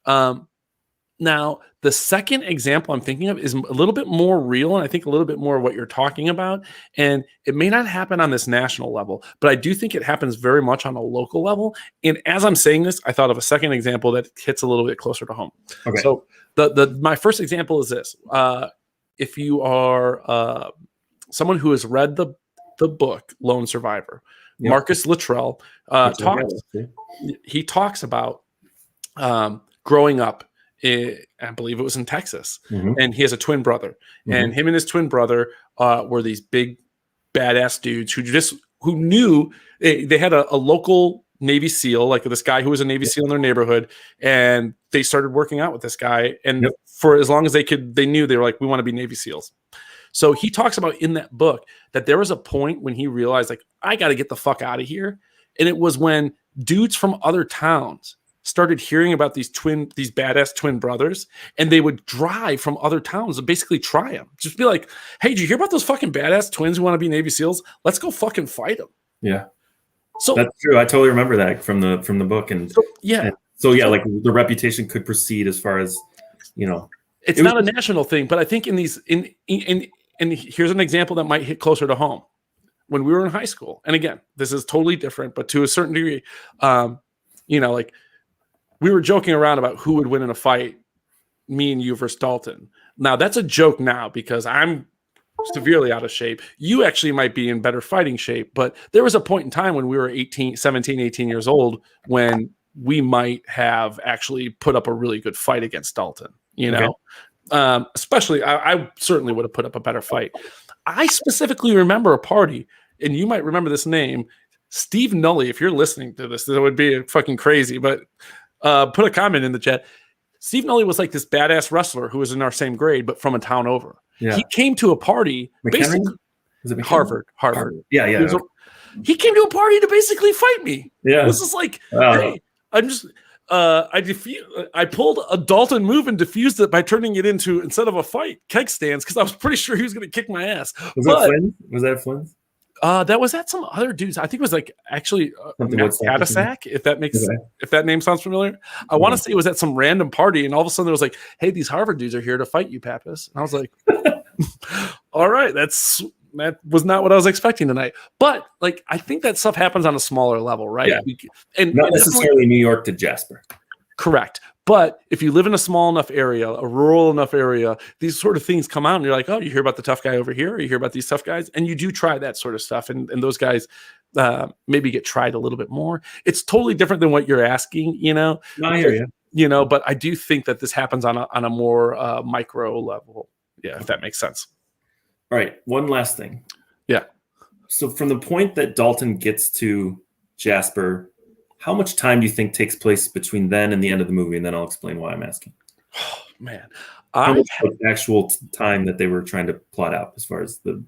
Now, the second example I'm thinking of is a little bit more real, and I think a little bit more of what you're talking about. And it may not happen on this national level, but I do think it happens very much on a local level. And as I'm saying this, I thought of a second example that hits a little bit closer to home. Okay. So my first example is this. If you are someone who has read the book Lone Survivor, yep. Marcus Luttrell talks about growing up I believe it was in Texas, mm-hmm. and he has a twin brother, mm-hmm. and him and his twin brother were these big badass dudes who knew they had a local Navy SEAL, like this guy who was a Navy SEAL in their neighborhood, and they started working out with this guy, and yep. for as long as they knew, they were like, we want to be Navy SEALs. So he talks about in that book that there was a point when he realized, like, I got to get the fuck out of here. And it was when dudes from other towns started hearing about these badass twin brothers, and they would drive from other towns to basically try them. Just be like, hey, did you hear about those fucking badass twins who want to be Navy SEALs? Let's go fucking fight them. Yeah. So that's true. I totally remember that from the book. And like the reputation could proceed as far as, it's not a national thing, but I think and here's an example that might hit closer to home. When we were in high school, and again, this is totally different, but to a certain degree, like we were joking around about who would win in a fight, me and you versus Dalton. Now that's a joke now because I'm severely out of shape. You actually might be in better fighting shape, but there was a point in time when we were 17, 18 years old when we might have actually put up a really good fight against Dalton, Okay. Especially, I certainly would have put up a better fight. I specifically remember a party, and you might remember this name, Steve Nully. If you're listening to this, that would be fucking crazy, but put a comment in the chat. Steve Nully was like this badass wrestler who was in our same grade, but from a town over. Yeah. He came to a party, basically, Harvard. Yeah. He came to a party to basically fight me. Yeah. This is like, hey, I'm just... I pulled a Dalton move and diffused it by turning it into, instead of a fight, keg stands, because I was pretty sure he was going to kick my ass. Was that Flynn? That was at some other dudes. I think it was like actually Katasak, if that name sounds familiar. I want to say it was at some random party, and all of a sudden there was like, hey, these Harvard dudes are here to fight you, Pappas. And I was like, all right, that was not what I was expecting tonight. But like, I think that stuff happens on a smaller level, right? Yeah. And not necessarily New York to Jasper. Correct. But if you live in a small enough area, a rural enough area, these sort of things come out and you're like, oh, you hear about the tough guy over here, or you hear about these tough guys, and you do try that sort of stuff. And those guys maybe get tried a little bit more. It's totally different than what you're asking, No, I hear you. But I do think that this happens on a more micro level. Yeah, if that makes sense. All right. One last thing. Yeah. So from the point that Dalton gets to Jasper, how much time do you think takes place between then and the end of the movie? And then I'll explain why I'm asking. Oh, man. How much actual time that they were trying to plot out as far as the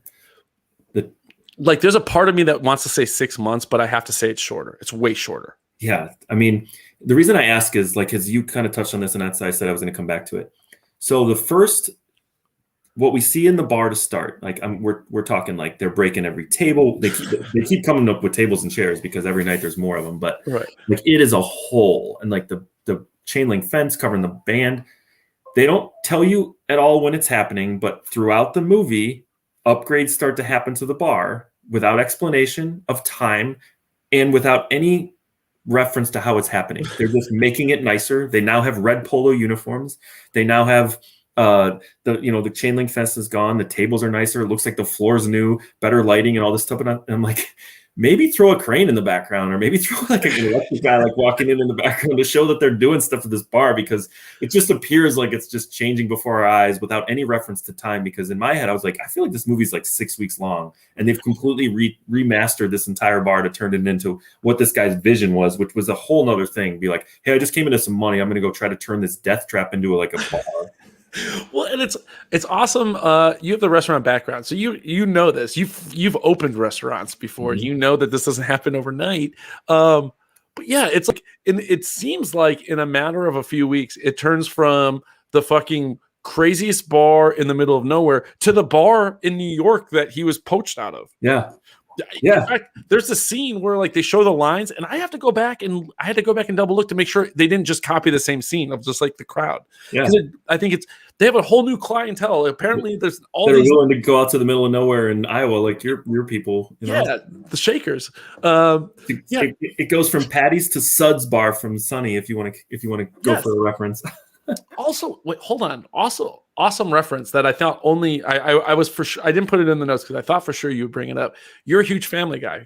like, there's a part of me that wants to say 6 months, but I have to say it's shorter. It's way shorter. Yeah. I mean, The reason I ask is like, because you kind of touched on this, and that's I said I was going to come back to it. So the first, what we see in the bar to start, like we're talking like they're breaking every table. They keep coming up with tables and chairs because every night there's more of them. But like it is a hole, and like the chain link fence covering the band. They don't tell you at all when it's happening, but throughout the movie, upgrades start to happen to the bar without explanation of time and without any reference to how it's happening. They're just making it nicer. They now have red polo uniforms. They now have the chain link fence is gone. The tables are nicer. It looks like the floor is new, better lighting and all this stuff. And I'm like, maybe throw a crane in the background, or maybe throw like an electric guy like walking in the background to show that they're doing stuff at this bar, because it just appears like it's just changing before our eyes without any reference to time. Because in my head, I was like, I feel like this movie's like 6 weeks long, and they've completely remastered this entire bar to turn it into what this guy's vision was, which was a whole nother thing. Be like, hey, I just came into some money. I'm going to go try to turn this death trap into like a bar. Well, and it's awesome. You have the restaurant background, so you know this. You've opened restaurants before. Mm-hmm. You know that this doesn't happen overnight. But yeah, it's like it seems like in a matter of a few weeks, it turns from the fucking craziest bar in the middle of nowhere to the bar in New York that he was poached out of. Yeah. In fact, there's a scene where like they show the lines, and I had to go back and double look to make sure they didn't just copy the same scene of just like the crowd. Yeah, I think they have a whole new clientele. Apparently, there's all they're willing to go out to the middle of nowhere in Iowa, like your people. You know? Yeah, the Shakers. It goes from Patty's to Sud's Bar from Sunny. If you want to go for a reference. Also, wait, hold on. Also, awesome reference that I thought only I was for sure. I didn't put it in the notes because I thought for sure you would bring it up. You're a huge Family Guy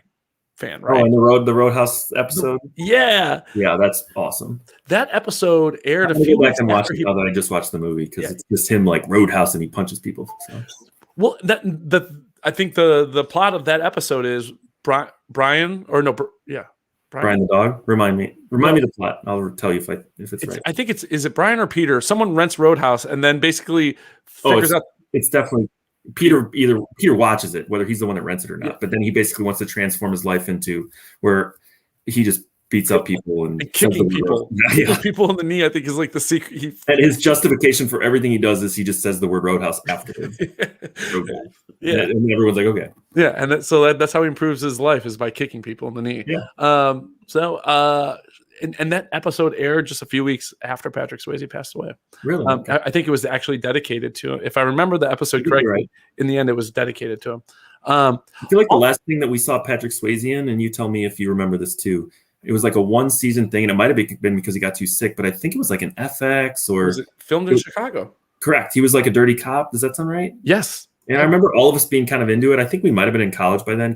fan, right? Oh, and the Roadhouse episode. Yeah, that's awesome. That episode aired a few weeks back and watch it now that I just watched the movie, because it's just him like Roadhouse and he punches people. So. Well, I think the plot of that episode is Brian Brian the dog. Remind me the plot. I'll tell you if it's right. I think is it Brian or Peter? Someone rents Roadhouse and then basically figures out. It's definitely Peter. Either Peter watches it, whether he's the one that rents it or not. Yeah. But then he basically wants to transform his life into where he just beats up people and kicking people. Yeah. People in the knee, I think, is like the secret. And his justification for everything he does is he just says the word Roadhouse after him. Yeah, and everyone's like, okay. Yeah, and so that's how he improves his life, is by kicking people in the knee. Yeah. And that episode aired just a few weeks after Patrick Swayze passed away. Really? Okay. I think it was actually dedicated to him. If I remember the episode correctly, right. In the end, it was dedicated to him. I feel like the last thing that we saw Patrick Swayze in, and you tell me if you remember this too, it was like a 1-season thing, and it might have been because he got too sick, but I think it was like an FX or... Was it filmed in Chicago? Correct. He was like a dirty cop. Does that sound right? Yes. And I remember all of us being kind of into it. I think we might have been in college by then,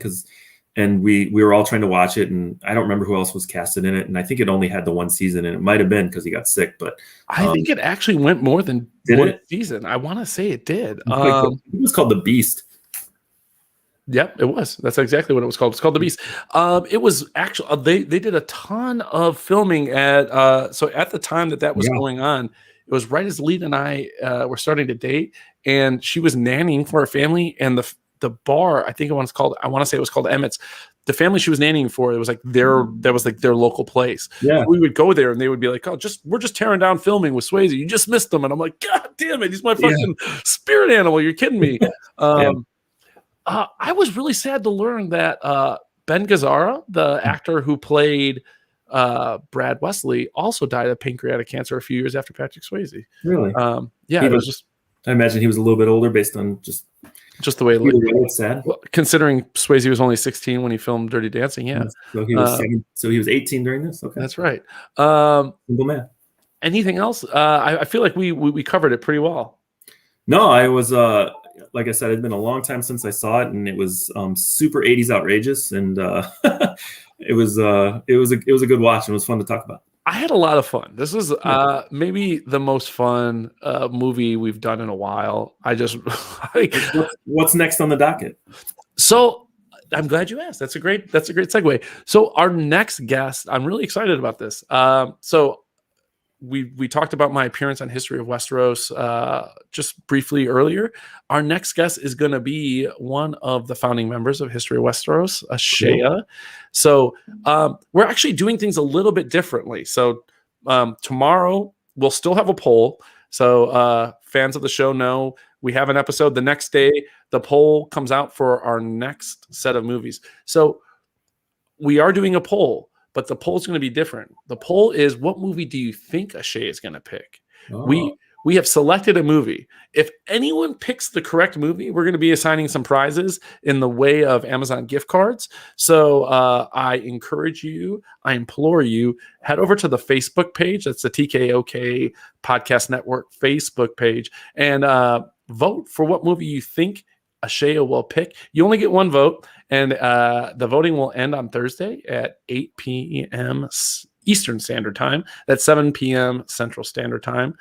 and we were all trying to watch it, and I don't remember who else was casted in it, and I think it only had the 1 season, and it might have been because he got sick, but... I think it actually went more than one season. I want to say it did. It was called The Beast. Yep, it was. That's exactly what it was called. It's called The Beast. It was actually they did a ton of filming at the time that was going on. It was right as Lee and I were starting to date, and she was nannying for a family, and the bar, I think it was called, I want to say it was called Emmett's. The family she was nannying for, it was like their local place. Yeah, so we would go there, and they would be like, "Oh, we're just tearing down filming with Swayze. You just missed them." And I'm like, "God damn it, he's my fucking spirit animal. You're kidding me." I was really sad to learn that Ben Gazzara, the actor who played Brad Wesley, also died of pancreatic cancer a few years after Patrick Swayze. Really? It was just. I imagine he was a little bit older based on just the way it looked. It's sad. Well, considering Swayze was only 16 when he filmed Dirty Dancing, yeah. So he was so he was 18 during this. Okay, that's right. Single man. Anything else? I feel like we covered it pretty well. No, I was like I said, it'd been a long time since I saw it, and it was super 80s outrageous, and it was a good watch, and it was fun to talk about. I had a lot of fun. This is maybe the most fun movie we've done in a while. I just what's next on the docket? So I'm glad you asked. That's a great segue. So our next guest, I'm really excited about this. So we talked about my appearance on History of Westeros just briefly earlier. Our next guest is going to be one of the founding members of History of Westeros, Shea. So we're actually doing things a little bit differently. So Tomorrow we'll still have a poll. So fans of the show know we have an episode. The next day, the poll comes out for our next set of movies. So we are doing a poll, but the poll is going to be different. The poll is, what movie do you think Ashay is going to pick? Oh. We have selected a movie. If anyone picks the correct movie, we're going to be assigning some prizes in the way of Amazon gift cards. So I encourage you, I implore you, head over to the Facebook page. That's the TKOK Podcast Network Facebook page, and vote for what movie you think Ashaya will pick. You only get one vote, and the voting will end on Thursday at 8 p.m. Eastern Standard Time. That's 7 p.m. Central Standard Time.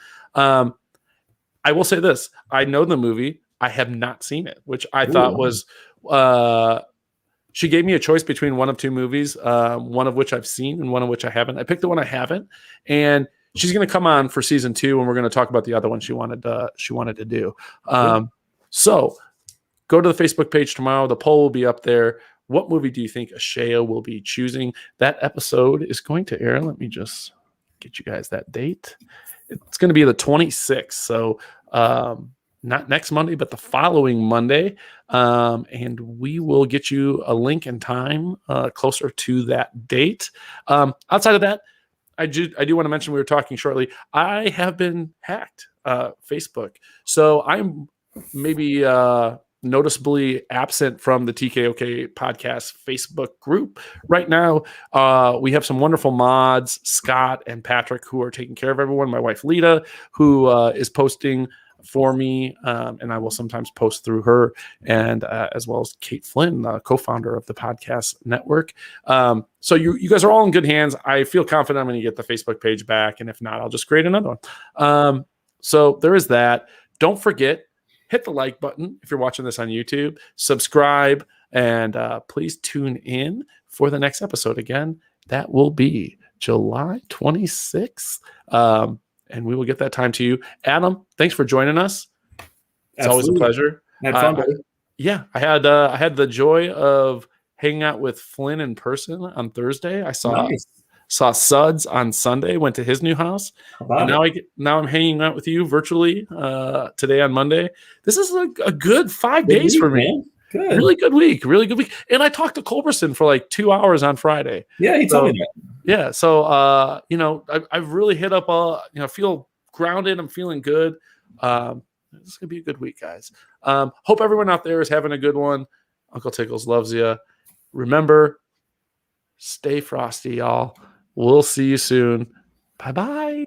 I will say this. I know the movie. I have not seen it, which I thought was... she gave me a choice between one of two movies, one of which I've seen and one of which I haven't. I picked the one I haven't, and she's going to come on for season 2, and we're going to talk about the other one she wanted to do. So go to the Facebook page tomorrow. The poll will be up there. What movie do you think Ashaya will be choosing? That episode is going to air. Let me just get you guys that date. It's going to be the 26th. So not next Monday, but the following Monday. And we will get you a link and time closer to that date. Outside of that, I do want to mention, we were talking shortly, I have been hacked, Facebook. So I'm maybe noticeably absent from the TKOK podcast Facebook group. Right now, we have some wonderful mods, Scott and Patrick, who are taking care of everyone. My wife, Lita, who is posting for me, and I will sometimes post through her, and as well as Kate Flynn, co-founder of the podcast network. So you guys are all in good hands. I feel confident I'm going to get the Facebook page back, and if not, I'll just create another one. So there is that. Don't forget, hit the like button if you're watching this on YouTube, subscribe, and please tune in for the next episode. Again, that will be July 26th. And we will get that time to you. Adam, thanks for joining us. It's always a pleasure. Had fun, buddy. I had the joy of hanging out with Flynn in person on Thursday. I saw Suds on Sunday, went to his new house. And now I'm hanging out with you virtually today on Monday. This is a good 5 days for me. Man. Good. Really good week. And I talked to Culberson for like 2 hours on Friday. Yeah, he told me that. Yeah. So, I've really hit up, feel grounded. I'm feeling good. This is going to be a good week, guys. Hope everyone out there is having a good one. Uncle Tickles loves you. Remember, stay frosty, y'all. We'll see you soon. Bye-bye.